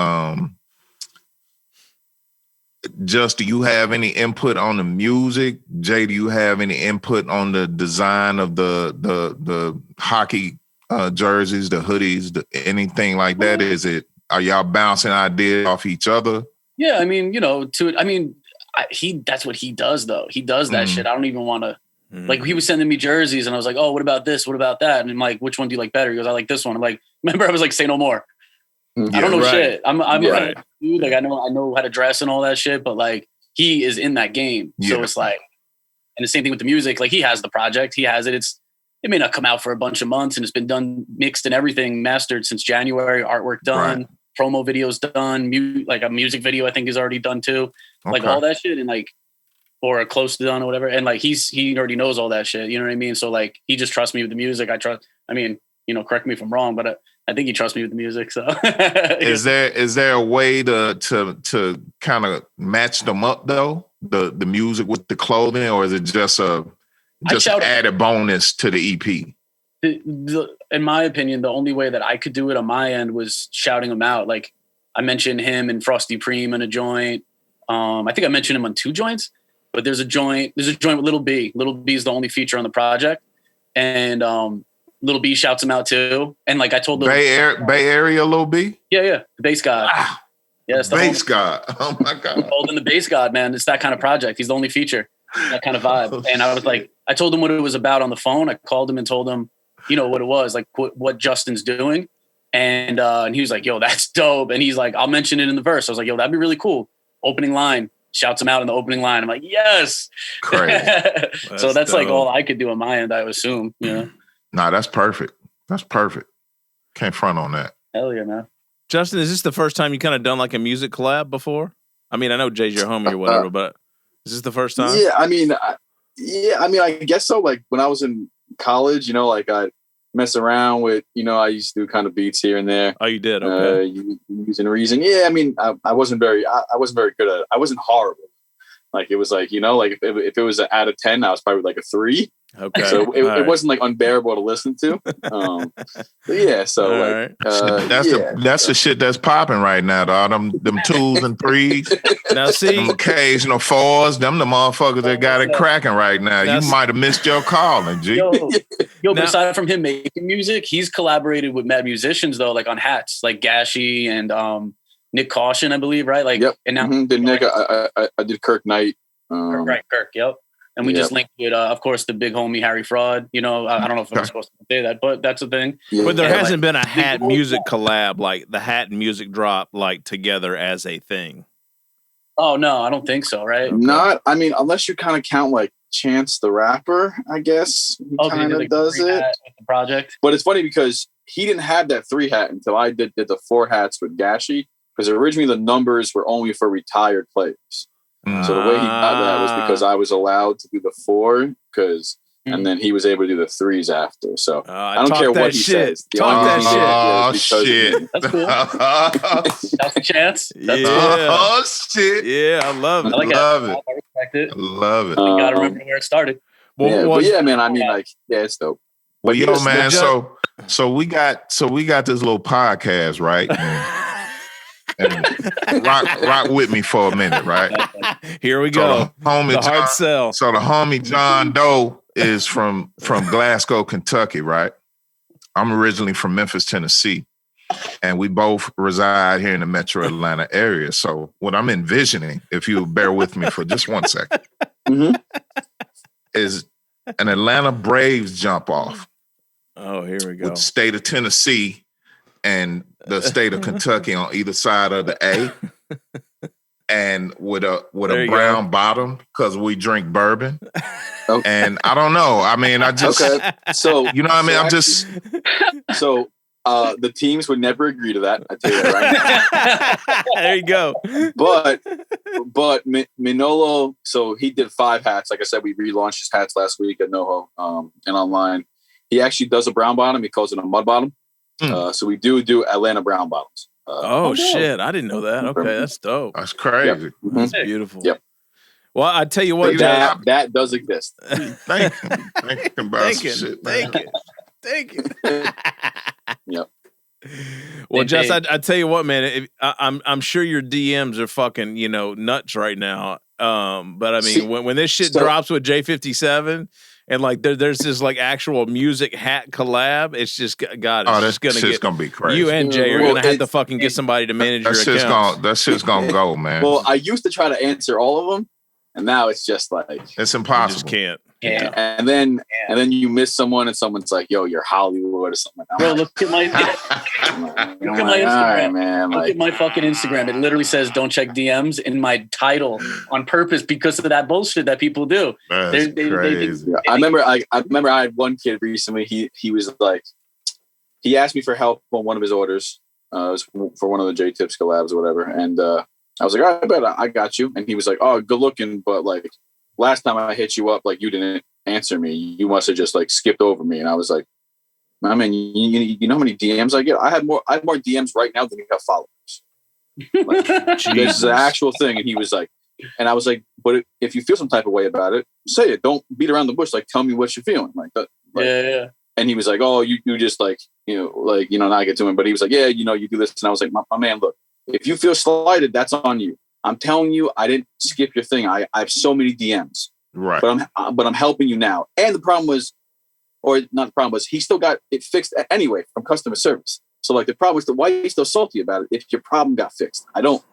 Just, do you have any input on the music? Jay, do you have any input on the design of the hockey jerseys, the hoodies, anything like that? Are y'all bouncing ideas off each other? Yeah, I mean, that's what he does though. He does that shit. I don't even want to. Like he was sending me jerseys, and I was like, "Oh, what about this? What about that?" And I'm like, "Which one do you like better?" He goes, "I like this one." I'm like, "Remember, I was like, say no more." I don't know shit. I'm a dude. Like I know how to dress and all that shit, but like he is in that game. Yeah. So it's like, and the same thing with the music. Like he has the project, he has it. It may not come out for a bunch of months, and it's been done, mixed and everything, mastered since January. Artwork done, promo videos done, like a music video I think is already done too. Okay. Like all that shit, and like or close to done or whatever. And like he already knows all that shit. You know what I mean? So like he just trusts me with the music. I trust. I mean, correct me if I'm wrong, but I think he trusts me with the music. So is there a way to kind of match them up though? The music with the clothing, or is it just an added bonus to the EP? In my opinion, the only way that I could do it on my end was shouting him out. Like I mentioned him and Frosty Preme in a joint. I think I mentioned him on 2 joints, but there's a joint with Little B. Little B is the only feature on the project. And Little B shouts him out too. And like I told the Bay Area Lil B? Yeah, the bass god. Wow. Yeah, it's the bass god. Oh my God. Holding the bass god, man. It's that kind of project. He's the only feature. That kind of vibe. And I was like, I told him what it was about on the phone. I called him and told him, what it was, like what Justin's doing. And he was like, yo, that's dope. And he's like, I'll mention it in the verse. I was like, yo, that'd be really cool. Opening line. Shouts him out in the opening line. I'm like, yes. Crazy. So that's dope. Like all I could do on my end, I would assume, Nah, that's perfect. That's perfect. Can't front on that. Hell yeah, man. Justin, is this the first time you kind of done like a music collab before? I mean, I know Jay's your homie or whatever, but is this the first time? Yeah, I mean, I guess so. Like when I was in college, like I mess around with, I used to do kind of beats here and there. Oh, you did? Okay. Using Reason. Yeah, I mean, I wasn't very good at it. I wasn't horrible. Like it was like, like if it was an out of 10, I was probably like a 3. Okay. So it wasn't like unbearable to listen to. Yeah. So like, that's the shit that's popping right now, dog. Them 2s and 3s. Now see, them occasional 4s. Them the motherfuckers that got it cracking right now. You might have missed your calling, G. Yo, but aside from him making music, he's collaborated with mad musicians though, like on hats, like Gashi and Nick Caution, I believe, right? Like, yep. And now did Nick? I did Kirk Knight. Kirk. Yep. And we just linked with, of course, the big homie Harry Fraud. I don't know if I'm supposed to say that, but that's the thing. Yeah. But there hasn't been a hat music collab, like the hat and music drop, like together as a thing. Oh no, I don't think so. Right? Not. I mean, unless you kind of count like Chance the Rapper, I guess he kind of does it with the project. But it's funny because he didn't have that 3 hat until I did the 4 hats with Gashi. Because originally the numbers were only for retired players. So the way he got that was because I was allowed to do the 4 and then he was able to do the 3s after. So I don't care what he says. Talk that shit. Shit. That's cool. That's a chance. That's Oh shit. Yeah, I love it. I love it. I respect it. Love it. You gotta remember where it started. But yeah, man. I mean, like, it's dope. Well, yo, man. So we got this little podcast, right? And rock with me for a minute, right? Here we go. So the hard sell. So the homie John Doe is from Glasgow, Kentucky, right? I'm originally from Memphis, Tennessee, and we both reside here in the Metro Atlanta area. So what I'm envisioning, if you bear with me for just 1 second, is an Atlanta Braves jump off. Oh, here we go. With the state of Tennessee and the state of Kentucky on either side of the A, and with a brown bottom because we drink bourbon. Okay. And I don't know. I mean, I just so you know what I mean. I'm just so the teams would never agree to that. I tell you that right now. There you go. But Manolo, so he did 5 hats. Like I said, we relaunched his hats last week at NoHo and online. He actually does a brown bottom. He calls it a mud bottom. So we do Atlanta brown bottoms. Shit. I didn't know that. Okay, that's dope. That's crazy. Yep. That's beautiful. Yep. Well, I tell you what, that does exist. Thank you. Thank you. Yep. Well, Jess, I tell you what, man. I'm sure your DMs are fucking nuts right now. But I mean, when this shit drops with J57. And like there's this like actual music hat collab. It's just gonna be crazy. You and Jay are gonna have to fucking get somebody to manage your account. That shit's gonna go, man. Well, I used to try to answer all of them, and now it's just like it's impossible. You just can't. Yeah. And then you miss someone, and someone's like, "Yo, you're Hollywood" or something. Bro, look at my Instagram. Right, man. Look at my fucking Instagram. It literally says "Don't check DMs" in my title on purpose because of that bullshit that people do. That's crazy. I remember I had one kid recently. He was like, he asked me for help on one of his orders. It was for one of the J Tips collabs or whatever, and I was like, "All right, I bet I got you." And he was like, "Oh, good looking, but like." Last time I hit you up, like you didn't answer me. You must have just like skipped over me. And I was like, I mean, you know how many DMs I get? I have more DMs right now than you have followers. Like, this is the actual thing. And he was like, and I was like, but if you feel some type of way about it, say it. Don't beat around the bush. Like, tell me what you're feeling. Like that. Like, yeah. And he was like, oh, you just like, not get to him. But he was like, yeah, you do this. And I was like, my man, look, if you feel slighted, that's on you. I'm telling you, I didn't skip your thing. I have so many DMs. Right. But I'm helping you now. And the problem was, or not the problem was, he still got it fixed anyway from customer service. So like the problem was, why are you still salty about it if your problem got fixed? I don't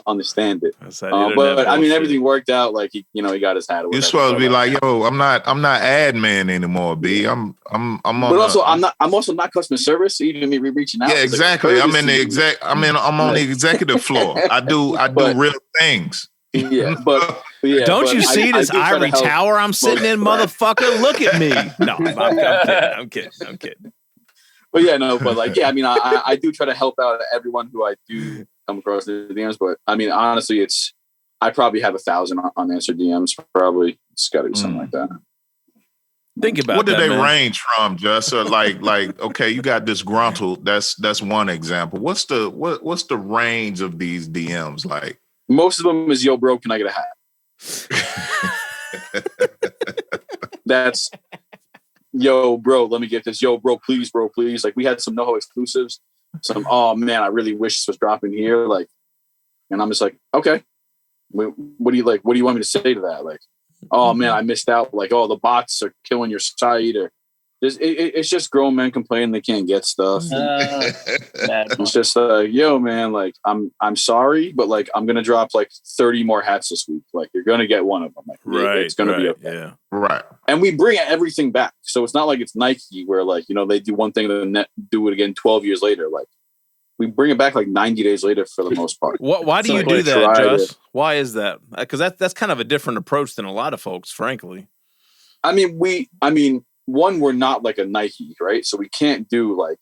understand it. But I mean, everything worked out. Like he got his hat. You're supposed to be like, yo, I'm not admin anymore, B. I'm on. But also, I'm also not customer service. So even me reaching out. Yeah, exactly. I'm on the executive floor. I do real things. Yeah, but don't you see this ivory tower I'm sitting in, motherfucker? Look at me. No, I'm kidding. But yeah, no, but like, yeah, I mean, I do try to help out everyone who I do come across the DMs. But I mean, honestly, I probably have 1,000 unanswered DMs. Probably it's got to be something like that. Think about what that, do they man. range from, Just? Or like, okay, you got disgruntled. That's one example. What's the range of these DMs like? Most of them is, yo, bro, can I get a hat? That's, yo, bro, let me get this. Yo, bro, please. Like, we had some NoHo exclusives. Some, oh, man, I really wish this was dropping here. Like, and I'm just like, okay. What do you like? What do you want me to say to that? Like, oh, man, I missed out. Like, oh, the bots are killing your site. Or it's just grown men complaining they can't get stuff. It's just yo, man, like I'm sorry, but like I'm gonna drop like 30 more hats this week. Like you're gonna get one of them. Like, it's gonna be okay. Yeah. Right. And we bring everything back, so it's not like it's Nike where like they do one thing and then do it again 12 years later. Like we bring it back like 90 days later for the most part. Why do you do that, Jus? Why is that? Because that's kind of a different approach than a lot of folks, frankly. I mean, one, we're not like a Nike, right? So we can't do like,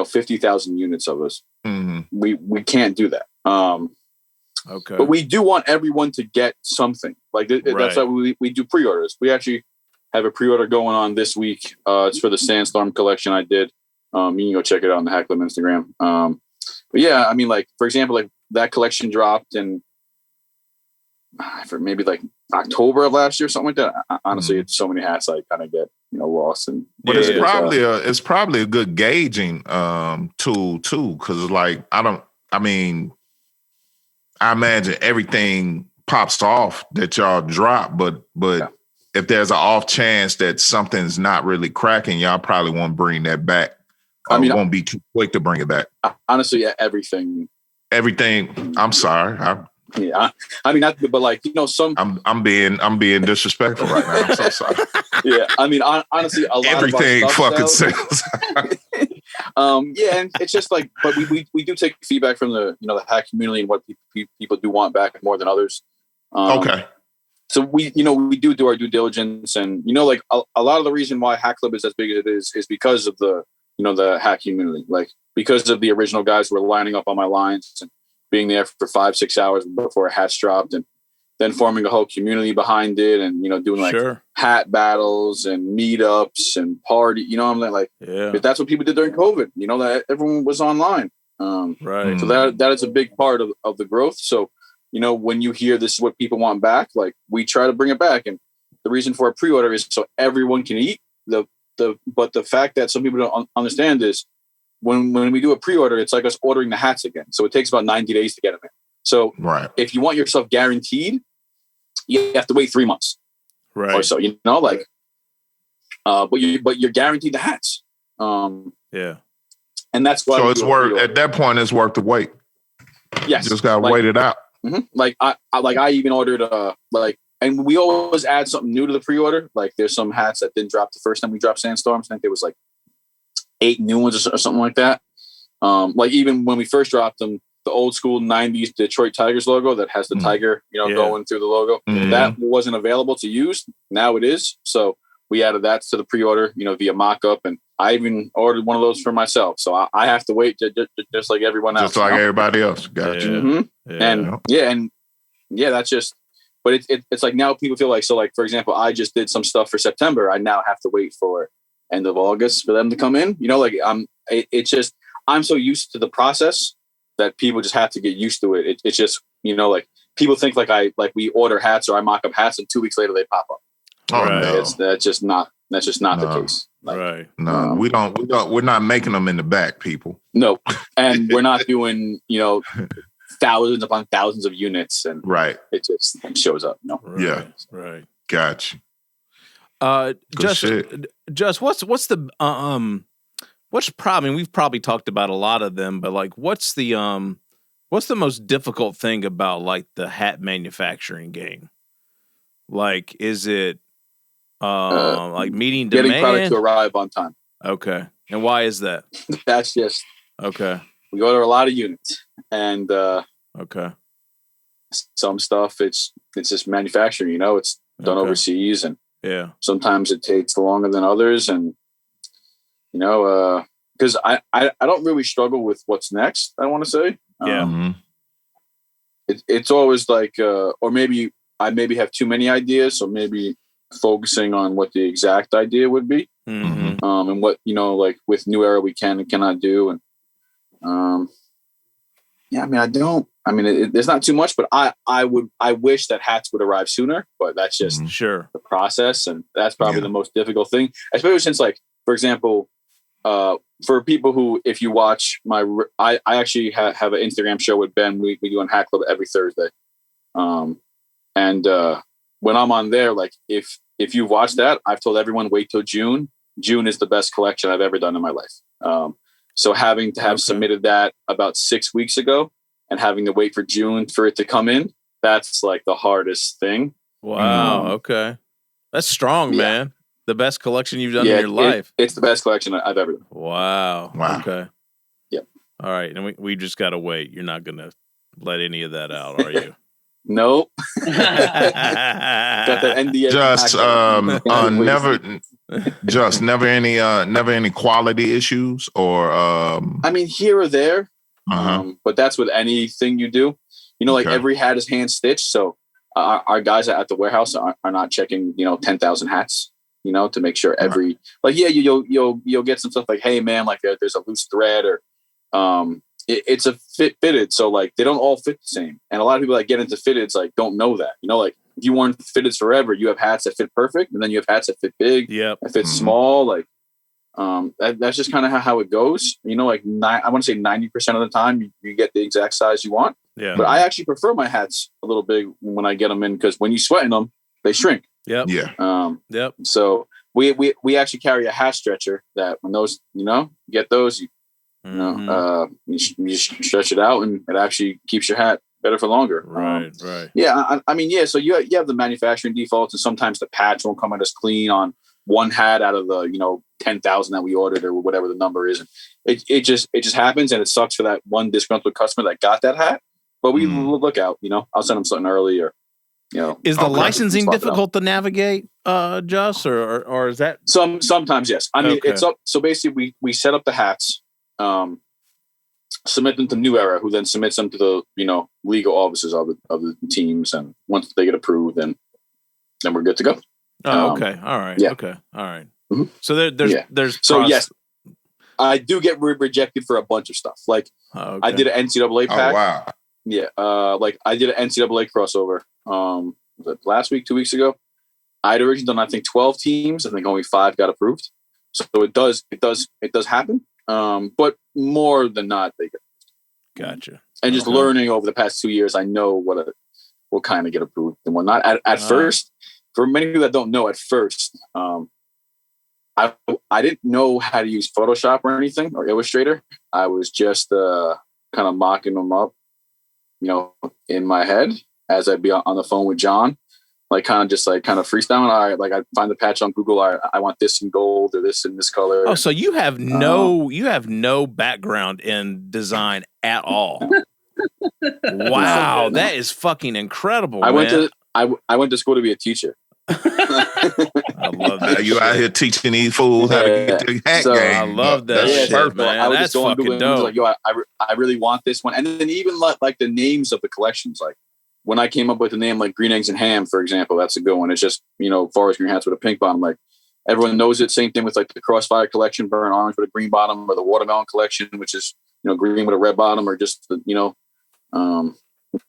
50,000 units of us. Mm-hmm. We can't do that. Okay. But we do want everyone to get something. Like that's why we do pre-orders. We actually have a pre-order going on this week. It's for the Sandstorm collection I did. You can go check it out on the Hack Club Instagram. But yeah, I mean, like, for example, like that collection dropped in for maybe like October of last year, something like that. Honestly, it's so many hats I kind of get lost. And but it's probably a good gauging tool too, because like I imagine everything pops off that y'all drop, but if there's an off chance that something's not really cracking, y'all probably won't bring that back. I mean, won't be too quick to bring it back. Honestly, yeah, everything. I'm sorry. Yeah, I mean, but like some. I'm being disrespectful right now. I'm so sorry. Yeah, I mean, honestly, a lot everything of fucking sells. Yeah, and it's just like, but we do take feedback from the the hack community and what people do want back more than others. Okay. So we do our due diligence, and like a lot of the reason why Hack Club is as big as it is because of the the hack community, like because of the original guys who were lining up on my lines and being there for 5-6 hours before hats dropped, and then forming a whole community behind it, and doing like hat battles and meetups and party. I'm like, if that's what people did during COVID. That everyone was online, right? So that is a big part of the growth. So when you hear this is what people want back, like we try to bring it back, and the reason for a pre-order is so everyone can eat. But the fact that some people don't understand is when we do a pre-order, it's like us ordering the hats again. So it takes about 90 days to get them in. So if you want your stuff guaranteed, you have to wait 3 months, or so. But you're guaranteed the hats. Yeah, and that's why. So it's worth at that point. It's worth the wait. Yes, you just gotta wait it out. Mm-hmm. Like I even ordered and we always add something new to the pre-order. Like there's some hats that didn't drop the first time we dropped Sandstorms. I think there was like 8 new ones or something like that. Like even when we first dropped them, the old school 90s Detroit Tigers logo that has the tiger, going through the logo, that wasn't available to use. Now it is. So we added that to the pre-order, via mock-up. And I even ordered one of those for myself. So I have to wait just like everyone else. Just like everybody else. Gotcha. Mm-hmm. And that's just, but it's like now people feel like, so like, for example, I just did some stuff for September. I now have to wait for end of August for them to come in. You know, like it's just, I'm so used to the process that people just have to get used to it. It's just, you know, like people think like we order hats or I mock up hats and 2 weeks later they pop up. Oh, right. No. That's just not the case. Like, right. No, we're not making them in the back, people. No. And we're not doing, you know, thousands upon thousands of units, and right. It just shows up. No. Right. Yeah. Right. Gotcha. Just what's the what's probably, I mean, we've probably talked about a lot of them, but like what's the most difficult thing about like the hat manufacturing game? Like, is it like meeting demand? Getting product to arrive on time. Okay. And why is that? That's just okay. We order a lot of units, and okay. Some stuff it's just manufacturing, you know, it's done overseas, and yeah, sometimes it takes longer than others, and you know, because I don't really struggle with what's next. I want to say, it's always like, or maybe I have too many ideas, so maybe focusing on what the exact idea would be, and what, you know, like with New Era we can and cannot do, and yeah, I mean, there's not too much, but I wish that hats would arrive sooner, but that's just the process. And that's probably the most difficult thing, especially since, like, for example, for people who, if you watch I actually have an Instagram show with Ben. We do on Hat Club every Thursday. And when I'm on there, like if you watch that, I've told everyone, wait till June. June is the best collection I've ever done in my life. So having to have submitted that about 6 weeks ago and having to wait for June for it to come in, that's like the hardest thing. Wow. Okay. That's strong, man. The best collection you've done in your life. It's the best collection I've ever done. Wow. Okay. Yep. All right. And we just got to wait. You're not going to let any of that out, are you? Nope. Got the NDA. Never any quality issues, or I mean, here or there. But that's with anything you do. You know, like every hat is hand stitched, so our guys at the warehouse are not checking, you know, 10,000 hats, you know, to make sure every like you'll get some stuff like, hey man, like there's a loose thread, or it's a fitted, so like they don't all fit the same. And a lot of people that get into fitteds like don't know that. You know, like if you weren't fitteds forever, you have hats that fit perfect, and then you have hats that fit big, that fit small. Like that's just kind of how it goes. You know, like I want to say 90% of the time you get the exact size you want. Yeah. But I actually prefer my hats a little big when I get them in, because when you sweat in them, they shrink. Yep. Yeah. So we actually carry a hat stretcher that when those, you know, get those, you stretch it out, and it actually keeps your hat better for longer. Right. Yeah. I mean, yeah. So you have the manufacturing defaults, and sometimes the patch won't come out as clean on one hat out of the, you know, 10,000 that we ordered, or whatever the number is. And it just happens, and it sucks for that one disgruntled customer that got that hat. But we look out, you know, I'll send them something early, or, you know. Is the licensing difficult to navigate, Jus, or is that? Sometimes, yes. I mean, it's up. So basically we set up the hats, submit them to New Era, who then submits them to the, you know, legal offices of the teams. And once they get approved, then we're good to go. Oh, okay. All right. Yeah. Okay. All right. Mm-hmm. So there's so yes, I do get rejected for a bunch of stuff. Like I did an NCAA pack. Oh, wow. Yeah. Like I did an NCAA crossover. Was it last week, 2 weeks ago? I'd originally done, I think, 12 teams. I think only 5 got approved. So it does happen. But more than not, they get. Gotcha. And just learning over the past 2 years, I know what kind of get approved and whatnot. At first, for many people that don't know, at first, I didn't know how to use Photoshop or anything, or Illustrator. I was just kind of mocking them up, you know, in my head as I'd be on the phone with John, like kind of freestyling. All right, like I find the patch on Google. I want this in gold, or this in this color. Oh, so you have no background in design at all. Wow, that is fucking incredible. I went to school to be a teacher. I love that. You out here teaching these fools how to get their hat game. I love that shit, man. I was That's just fucking dope. Like, yo, I really want this one. And then even like the names of the collections, like when I came up with the name like Green Eggs and Ham, for example, that's a good one. It's just, you know, forest green hats with a pink bottom. Like everyone knows it. Same thing with like the Crossfire collection, burnt orange with a green bottom, or the watermelon collection, which is, green with a red bottom, or just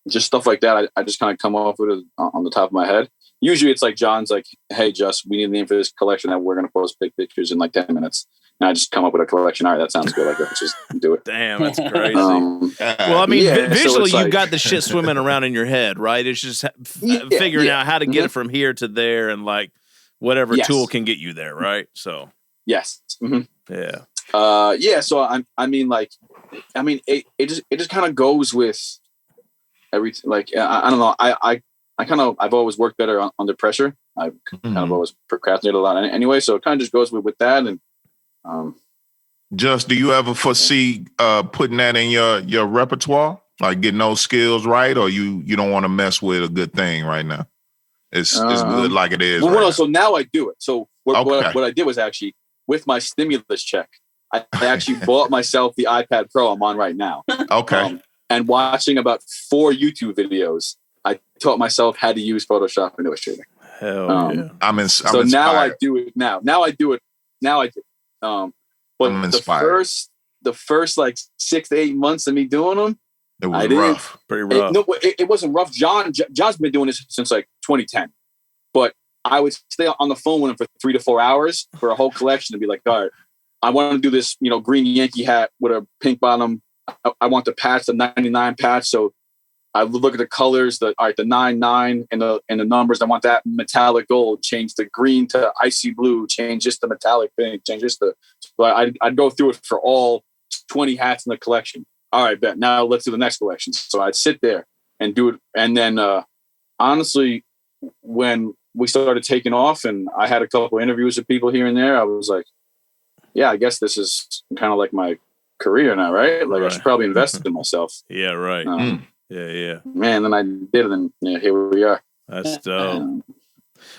just stuff like that. I just kind of come off with it on the top of my head. Usually it's like John's like, hey, Just, we need a name for this collection that we're going to post pictures in like 10 minutes. And I just come up with a collection. All right, that sounds good. Like, let's just do it. Damn, that's crazy. Well, I mean, visually, you've got the shit swimming around in your head, right? It's just figuring out how to get it from here to there, and like whatever tool can get you there, right? So yes, yeah. So it just kind of goes with everything. Like I don't know. I've always worked better under pressure. I've kind of always procrastinated a lot anyway. So it kind of just goes with that. And Just, do you ever foresee putting that in your repertoire, like getting those skills right, or you don't want to mess with a good thing right now? It's good like it is. Well, so now I do it. So what I did was actually, with my stimulus check, I actually bought myself the iPad Pro I'm on right now. Okay. And watching about 4 YouTube videos, I taught myself how to use Photoshop and Illustrator. Hell yeah. I'm so inspired. Now I do it. Now I do it. But I'm inspired. The first like 6 to 8 months of me doing them, it was rough. Pretty rough. It wasn't rough. John's been doing this since like 2010, but I would stay on the phone with him for 3 to 4 hours for a whole collection and be like, all right, I want to do this, green Yankee hat with a pink bottom. I want the patch, the 99 patch. So I look at the colors, the 9 and the numbers. I want that metallic gold. Change the green to icy blue. Change just the metallic pink. Change just the. But I'd go through it for all 20 hats in the collection. All right, bet. Now let's do the next collection. So I'd sit there and do it. And then honestly, when we started taking off, and I had a couple interviews with people here and there, I was like, yeah, I guess this is kind of like my career now, right? Like, right. I should probably invest in myself. Yeah, right. Yeah. Man, then I did it, and here we are. That's dope.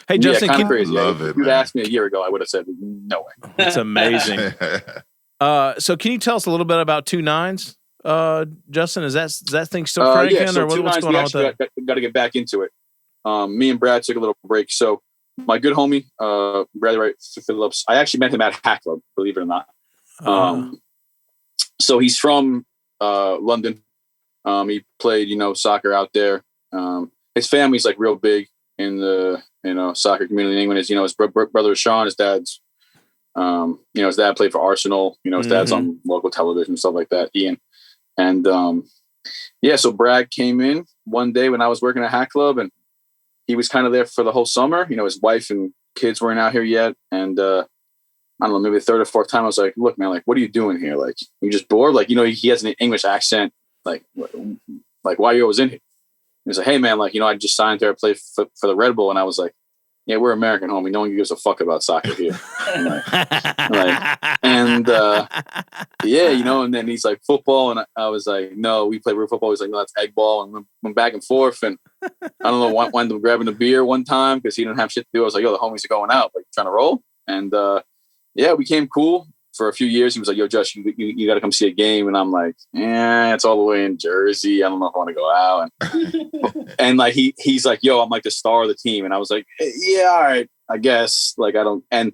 Hey, Justin, kind of crazy. Love if you'd asked me a year ago, I would have said no way. It's amazing. So, can you tell us a little bit about 2 9s, Justin? Is that thing still cranking, so or what's going on with that? Got to get back into it. Me and Brad took a little break. So, my good homie, Brad Wright Phillips, I actually met him at Hack Club, believe it or not. So he's from London. He played, soccer out there. His family's like real big in the soccer community in England. His brother Sean, his dad's, his dad played for Arsenal. His dad's on local television, stuff like that. Ian, and so Brad came in one day when I was working at Hack Club, and he was kind of there for the whole summer. His wife and kids weren't out here yet, and I don't know, maybe the 3rd or 4th time I was like, look, man, like, what are you doing here? Like, you just bored? Like, he has an English accent. Like why are you always in here? He was like, hey, man, like, I just signed there to play for the Red Bull. And I was like, yeah, we're American, homie. No one gives a fuck about soccer here. And then he's like, football. And I was like, no, we play real football. He's like, no, that's egg ball. And went back and forth. And I don't know, wound up grabbing a beer one time because he didn't have shit to do. I was like, yo, the homies are going out, like, trying to roll. And we became cool for a few years. He was like, yo, Josh, you got to come see a game. And I'm like, it's all the way in Jersey. I don't know if I want to go out. And like, he's like, yo, I'm like the star of the team. And I was like, yeah, all right, I guess. Like, and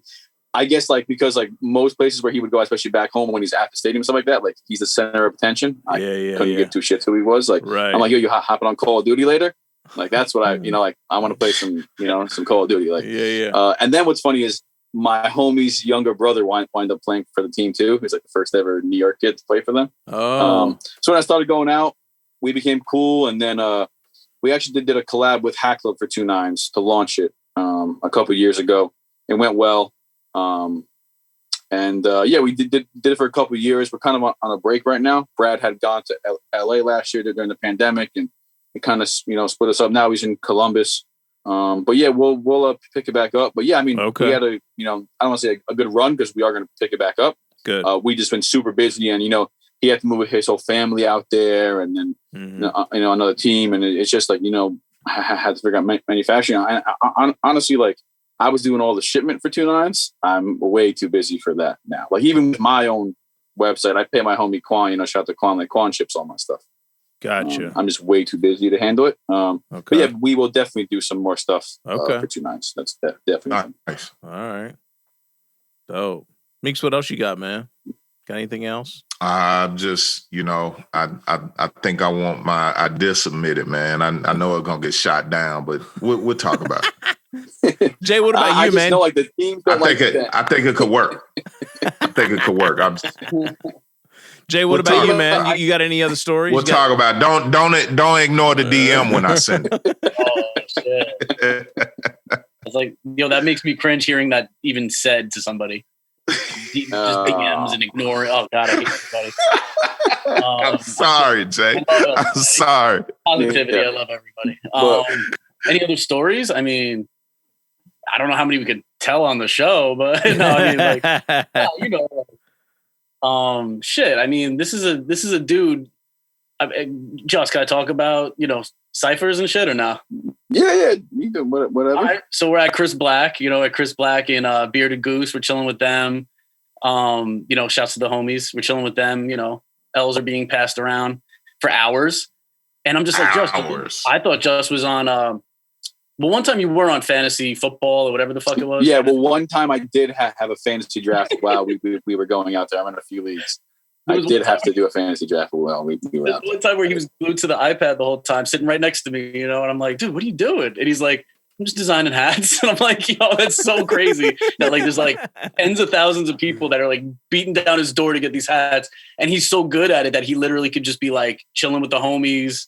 I guess like, because like most places where he would go, especially back home when he's at the stadium, stuff like that, like he's the center of attention. I couldn't give 2 shits who he was. Like, right. I'm like, yo, you hopping on Call of Duty later? Like, that's what I want to play some Call of Duty. Like, and then what's funny is, my homie's younger brother wind up playing for the team too. He's like the first ever New York kid to play for them. So when I started going out, we became cool. And then we actually did a collab with Hack Club for 2 9s to launch it a couple of years ago. It went well. We did it for a couple of years. We're kind of on a break right now. Brad had gone to LA last year during the pandemic, and it kind of split us up. Now he's in Columbus. We'll pick it back up. But yeah, I mean, we had I don't want to say a good run because we are going to pick it back up. Good. We just been super busy, and he had to move his whole family out there, and then another team, and it's just like I had to figure out manufacturing. I honestly, like, I was doing all the shipment for 2 9s. I'm way too busy for that now. Like, even with my own website, I pay my homie Quan. Shout out to Quan. Like, Quan ships all my stuff. Gotcha. I'm just way too busy to handle it. But yeah, we will definitely do some more stuff for 2 9s. That's definitely nice. All right. Dope. Meeks, what else you got, man? Got anything else? Just, I think I want I did submit it, man. I know it's gonna get shot down, but we'll talk about it. Jay, what about you, I just man? know like the team. I think it could work. I think it could work. Jay, what about you, man? You got any other stories? We'll talk about it. Don't ignore the DM when I send it. Oh shit! It's like, that makes me cringe hearing that even said to somebody. Just DMs and ignore it. Oh God, I hate everybody. I'm sorry, Jay. I'm sorry. Positivity. I love everybody. Any other stories? I mean, I don't know how many we could tell on the show, but no, I mean, shit. I mean, this is a dude. Josh, can I talk about ciphers and shit or no? Yeah, you can whatever. All right, so we're at Chris Black, and Bearded Goose. We're chilling with them. Shouts to the homies. We're chilling with them. L's are being passed around for hours, and I'm just like, Just, I thought Just was on. Well, one time you were on fantasy football or whatever the fuck it was. Yeah, well, one time I did have a fantasy draft while we were going out there. I'm in a few leagues. I did have to do a fantasy draft while we were out there. One time where he was glued to the iPad the whole time, sitting right next to me, and I'm like, dude, what are you doing? And he's like, I'm just designing hats. And I'm like, that's so crazy that there's tens of thousands of people that are beating down his door to get these hats. And he's so good at it that he literally could just be chilling with the homies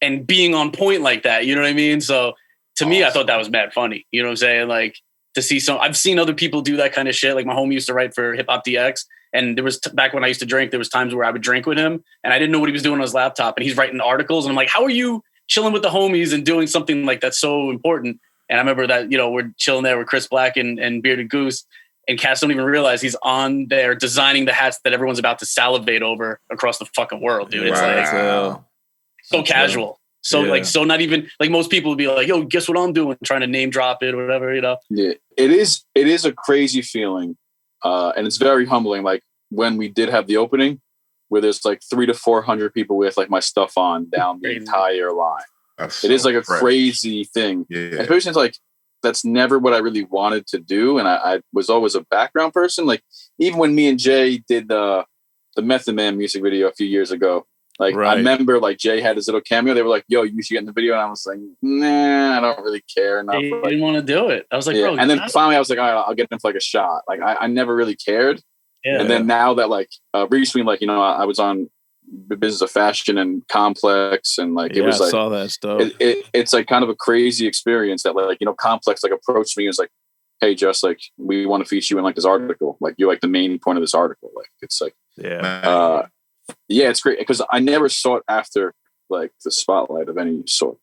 and being on point like that. You know what I mean? So to me, I thought that was mad funny. You know what I'm saying? To see I've seen other people do that kind of shit. My homie used to write for Hip Hop DX. And there was back when I used to drink, there was times where I would drink with him and I didn't know what he was doing on his laptop, and he's writing articles. And I'm like, how are you chilling with the homies and doing something that's so important? And I remember that, we're chilling there with Chris Black and Bearded Goose, and Cass don't even realize he's on there designing the hats that everyone's about to salivate over across the fucking world, dude. It's so casual. So so not even most people would be like, yo, guess what I'm doing? Trying to name drop it or whatever, Yeah, it is a crazy feeling. And it's very humbling. When we did have the opening where there's 300 to 400 people with my stuff on down the entire line. It is a crazy thing. Yeah. Especially since that's never what I really wanted to do. And I was always a background person. Even when me and Jay did the Method Man music video a few years ago, I remember Jay had his little cameo. They were like, yo, you should get in the video. And I was like, nah, I don't really care enough. He didn't want to do it. I was like, bro. And then finally I was like, all right, I'll get him for a shot. I never really cared. Yeah. And then now that recently, I was on the Business of Fashion and Complex, and it was I saw that stuff. It's kind of a crazy experience that Complex approached me and was like, hey, just we want to feature you in this article. You're the main point of this article. It's it's great because I never sought after the spotlight of any sort.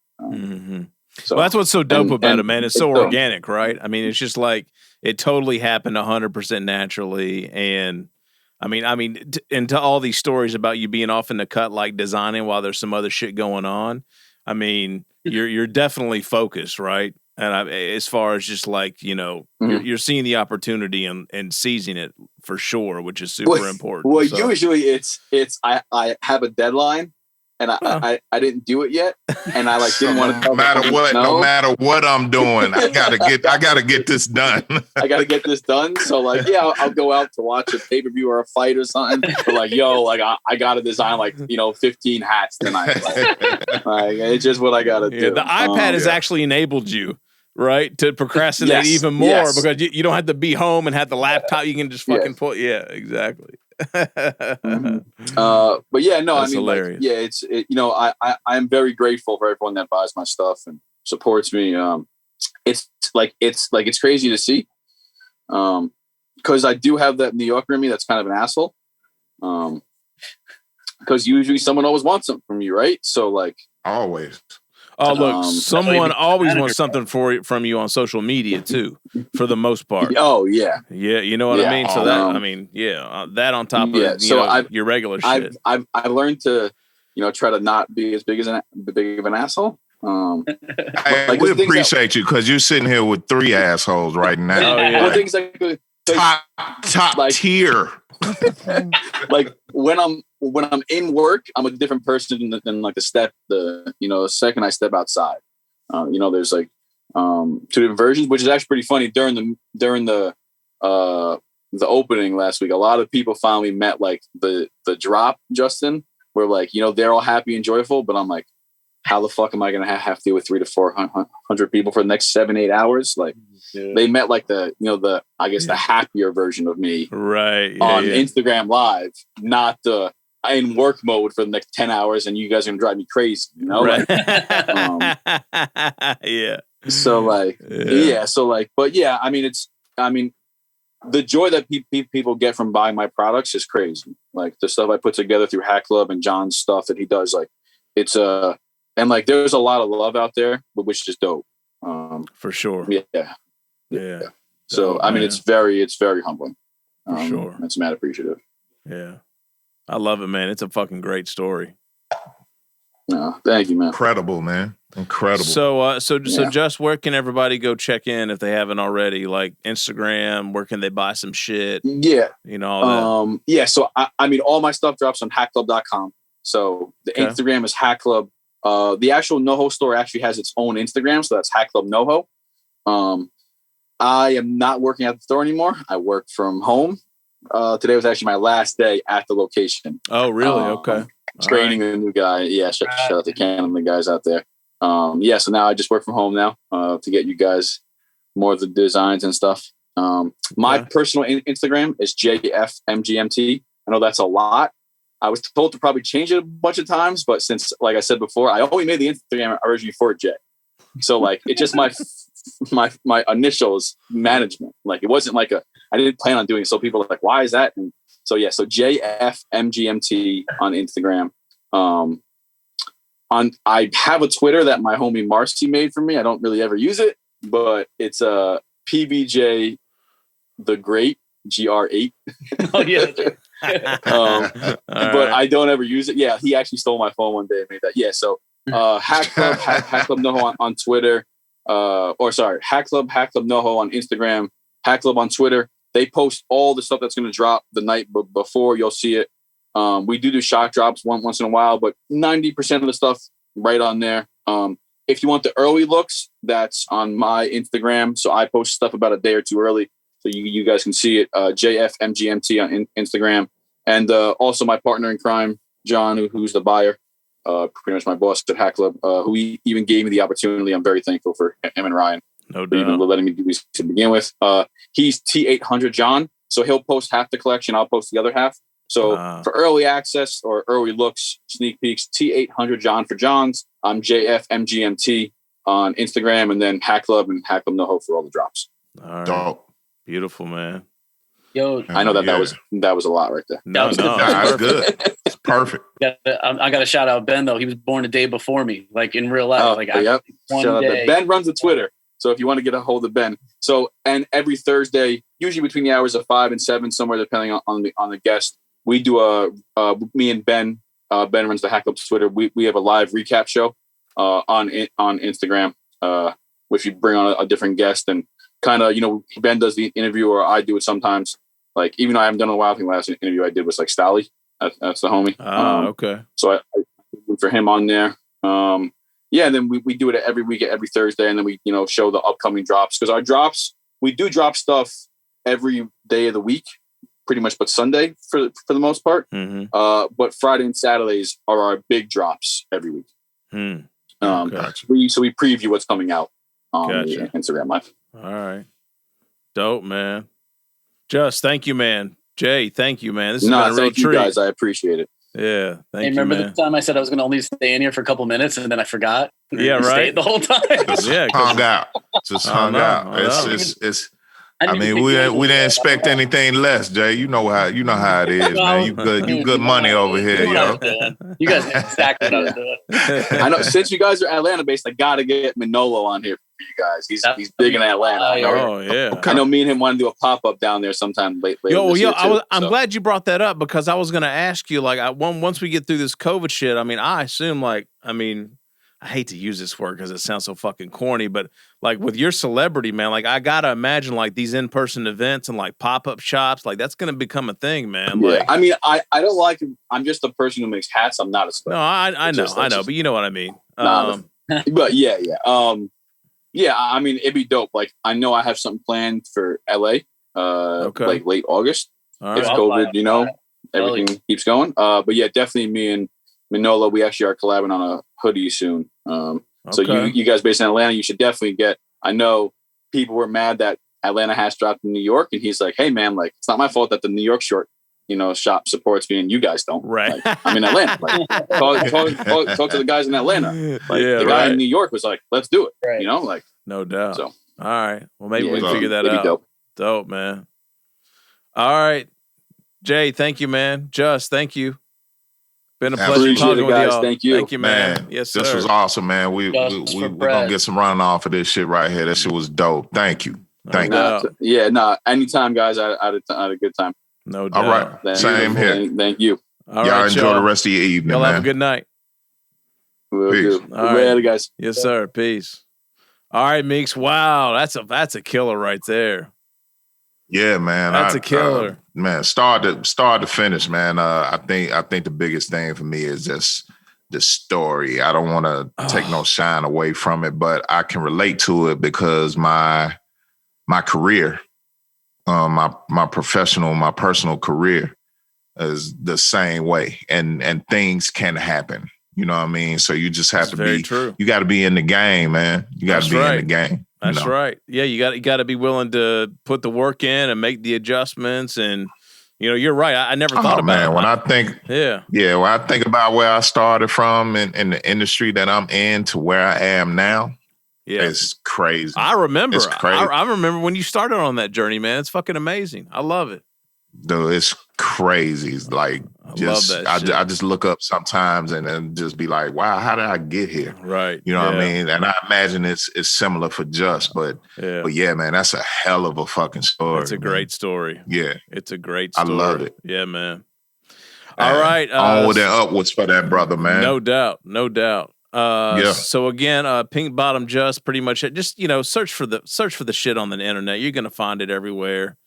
So that's what's so dope about it, man. It's so organic, right? I mean, it's just it totally happened 100% naturally. And I mean, into all these stories about you being off in the cut, designing while there's some other shit going on. I mean, you're definitely focused, right? And as far as just you're seeing the opportunity and seizing it for sure, which is super important. Well, usually it's I have a deadline. And I didn't do it yet, and I didn't want to. No matter what I'm doing, I gotta get this done. I gotta get this done. So I'll go out to watch a pay-per-view or a fight or something. But I gotta design 15 hats tonight. It's just what I gotta do. The iPad has actually enabled you, right, to procrastinate even more because you don't have to be home and have the laptop. You can just fucking pull. Yeah, exactly. But yeah, no, that's hilarious. I'm very grateful for everyone that buys my stuff and supports me. It's crazy to see, because I do have that New Yorker in me that's kind of an asshole. Because usually someone always wants something from you, right? So always. Oh, look, someone always wants something from you on social media too, for the most part. Oh, yeah. Yeah, you know what I mean? So that on top of your regular shit. I've learned to, try to not be as big of an asshole. We appreciate you because you're sitting here with 3 assholes right now. Oh, yeah. Well, things top tier. When I'm in work, I'm a different person than the second I step outside. There's 2 different versions, which is actually pretty funny during the the opening last week, a lot of people finally met like the drop, Justin, where like, you know, they're all happy and joyful, but I'm like, how the fuck am I going to have to deal with 300 to 400 people for the next 7-8 hours? Like they met like the, you know, the, I guess the happier version of me on Instagram Live, not the in work mode for the next 10 hours. And you guys are going to drive me crazy, you know? Right. Like, So like, so like, but yeah, I mean, the joy that people get from buying my products is crazy. Like the stuff I put together through Hack Club and John's stuff that he does, like it's and like there's a lot of love out there, but which is dope. For sure. Yeah. So I mean, it's very humbling. For sure. It's mad appreciative. Yeah, I love it, man. It's a fucking great story. No, thank you, man. Incredible, man. Incredible. So just where can everybody go check in if they haven't already? Like Instagram, where can they buy some shit? Yeah. You know, all that. Yeah. So I mean, all my stuff drops on hackclub.com. So the Instagram is Hack Club. The actual NoHo store actually has its own Instagram. So that's Hack Club NoHo. I am not working at the store anymore. I work from home. Today was actually my last day at the location. Oh, really? Okay. Training the new guy. Yeah. Shout out to Ken and the guys out there. So now I just work from home now to get you guys more of the designs and stuff. My personal Instagram is JFMGMT. I know that's a lot. I was told to probably change it a bunch of times, but since, like I said before, I only made the Instagram originally for J. So like, it's just my initials management. Like it wasn't like I didn't plan on doing it. So people are like, why is that? And so so JFMGMT on Instagram. I have a Twitter that my homie Marcy made for me. I don't really ever use it, but it's PBJ the Great GR8. Oh yeah. But I don't ever use it. Yeah, he actually stole my phone one day and made that. Yeah, so Hack Club NoHo on Twitter. Hack Club NoHo on Instagram. Hack Club on Twitter. They post all the stuff that's going to drop the night before. You'll see it. We do shock drops once in a while, but 90% of the stuff right on there. If you want the early looks, that's on my Instagram. So I post stuff about a day or two early, so you guys can see it. JFMGMT on Instagram, and also my partner in crime, John, who's the buyer, pretty much my boss at Hack Club, who even gave me the opportunity. I'm very thankful for him and Ryan. No doubt. Even letting me do this to begin with. He's T800 John, so he'll post half the collection. I'll post the other half. So for early access or early looks, sneak peeks, T800 John for Johns. I'm JFMGMT on Instagram, and then Hack Club and Hack Club NoHo for all the drops. All right. Beautiful, man. Yo, I know that was a lot right there. No, that's good. It's perfect. Yeah, I got to shout out Ben though. He was born a day before me, like in real life. Shout out to Ben. Runs the Twitter. So if you want to get a hold of Ben, and every Thursday, usually between the hours of 5 and 7, somewhere depending on the guest, we do me and Ben. Ben runs the Hack Club's Twitter. We have a live recap show on Instagram, which we bring on a different guest, and kind of, Ben does the interview or I do it sometimes. Like, even though I haven't done it in a while, I think the last interview I did was like Stally. That's the homie. Okay. So I for him on there. And then we do it every week, every Thursday, and then we show the upcoming drops, because our drops, we do drop stuff every day of the week, pretty much, but Sunday for the most part. Mm-hmm. But Friday and Saturdays are our big drops every week. Gotcha. We preview what's coming out on the Instagram Live. All right. Dope, man. Just thank you, man. Jay, thank you, man. This has been a real treat. You guys. I appreciate it. Yeah, thank you, remember man. the time I said I was going to only stay in here for a couple minutes, and then I forgot? Yeah, right. Stayed the whole time. Hung out. Just hung out. It's I mean, we didn't expect anything less, Jay. You know how it is, man. You good money over here, yo. You guys know exactly what I was doing. I know, since you guys are Atlanta based, I gotta get Manolo on here for you guys. He's big in Atlanta. I know me and him want to do a pop-up down there sometime later. I'm glad you brought that up, because I was gonna ask you, like, once we get through this COVID shit, I mean, I assume, I hate to use this word because it sounds so fucking corny, but like with your celebrity, man, like I gotta imagine like these in-person events and like pop-up shops, like that's gonna become a thing, man. Yeah. Like, I mean, I don't like. I'm just a person who makes hats. I'm not a celebrity. No, I know, but you know what I mean. But yeah. I mean, it'd be dope. Like, I know I have something planned for LA. like late August. All if right. COVID, everything keeps going. But yeah, definitely me and NoHo, we actually are collabing on a hoodie soon. So you guys based in Atlanta, you should definitely get. I know people were mad that Atlanta has dropped in New York, and he's like, "Hey man, like it's not my fault that the New York shop supports me and you guys don't. Right. Like, I'm in Atlanta. Like, talk to the guys in Atlanta. Like the guy in New York was like, let's do it. Right. Like no doubt. So all right. Well, maybe we can so figure that out. Dope, man. All right. Jay, thank you, man. Just, thank you. Been a pleasure talking with y'all. Thank you. Thank you, man. Yes, sir. This was awesome, man. We're gonna get some running off of this shit right here. That shit was dope. Thank you. Thank you. Anytime, guys. I had a good time. No doubt. All right. Same here. Thank you. All right, enjoy the rest of your evening, y'all man. have a good night. Peace. All right, guys. Yes, sir. Peace. All right, Meeks. Wow, that's a killer right there. Yeah, man. That's a killer. Man, start to finish, man. I think the biggest thing for me is just the story. I don't want to take no shine away from it, but I can relate to it because my career, my professional, my personal career is the same way, and things can happen. You know what I mean? So you just have to be true. You got to be in the game, man. You got to be in the game. That's right. Yeah, you got to be willing to put the work in and make the adjustments. And you're right. I never thought about it. When I think, when I think about where I started from in the industry that I'm in to where I am now, it's crazy. I remember. It's crazy. I remember when you started on that journey, man. It's fucking amazing. I love it. Dude, it's crazy. It's like love that shit. I just look up sometimes and just be like, wow, how did I get here? Right. You know what I mean? And I imagine it's similar for Just, but yeah, man, that's a hell of a fucking story. It's a great story. Yeah. It's a great story. I love it. Yeah, man. All right. Onward and upwards for that brother, man. No doubt. No doubt. So again, Pink Bottom Jus, pretty much just, search for the shit on the internet. You're going to find it everywhere.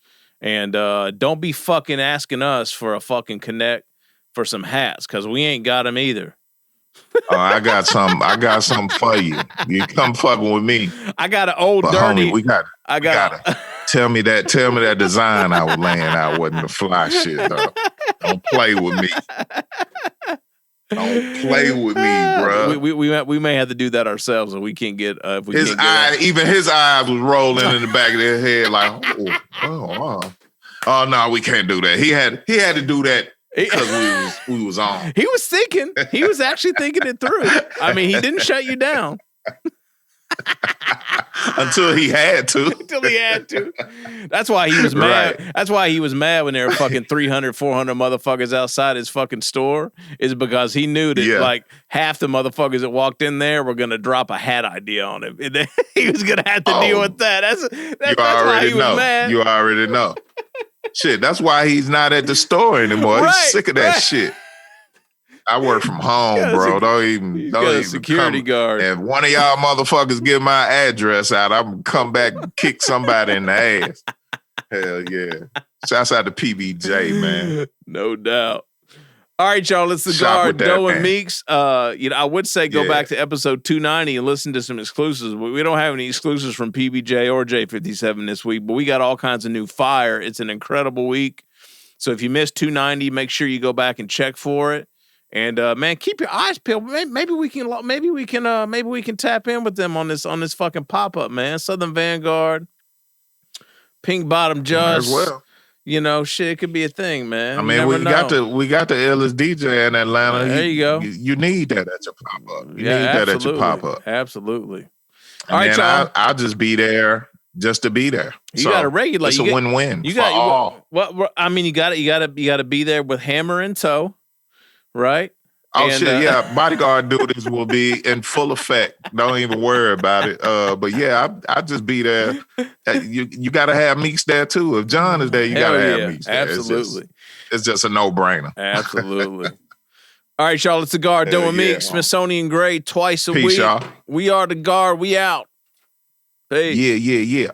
And don't be fucking asking us for a fucking connect for some hats, because we ain't got them either. I got some for you. You come fucking with me. I got an old dirty. Homie, I got it. Tell me that design I was laying out wasn't the fly shit, though. Don't play with me. Don't play with me, bro. We may have to do that ourselves, and we can't get. Even his eyes was rolling in the back of their head, like, oh no, we can't do that. He had to do that because we was on. He was thinking. He was actually thinking it through. I mean, he didn't shut you down. Until he had to. That's why he was mad. Right. That's why he was mad when there were fucking 300, 400 motherfuckers outside his fucking store, is because he knew that like half the motherfuckers that walked in there were going to drop a hat idea on him. He was going to have to deal with that. That's why he was mad. You already know. Shit, that's why he's not at the store anymore. Right, he's sick of that shit. I work from home, bro. Don't even security guard. If one of y'all motherfuckers give my address out, I'm gonna come back and kick somebody in the ass. Hell yeah. Shouts out to PBJ, man. No doubt. All right, y'all. It's the Guard, Doe and Meeks. I would say go back to episode 290 and listen to some exclusives. We don't have any exclusives from PBJ or J57 this week, but we got all kinds of new fire. It's an incredible week. So if you missed 290, make sure you go back and check for it. And man, keep your eyes peeled. Maybe we can tap in with them on this fucking pop up, man. Southern Vangard, Pink Bottom Jus. As well. Shit, it could be a thing, man. I mean, we got the illest DJ in Atlanta. There you go. You need that at your pop up. You need that at your pop up. Absolutely. All right, y'all. I'll just be there just to be there. You got to regulate. It's a win-win. You got all. Well, I mean, you got to be there with hammer in tow. Right? Oh, shit, yeah. Bodyguard duties will be in full effect. Don't even worry about it. But yeah, I'll just be there. You got to have Meeks there, too. If John is there, you got to have Meeks there. Absolutely. It's just a no-brainer. Absolutely. All right, y'all. It's the Guard, Doe and Meeks, Smithsonian Grade, twice a week. Peace, y'all. We are the Guard. We out. Peace. Yeah.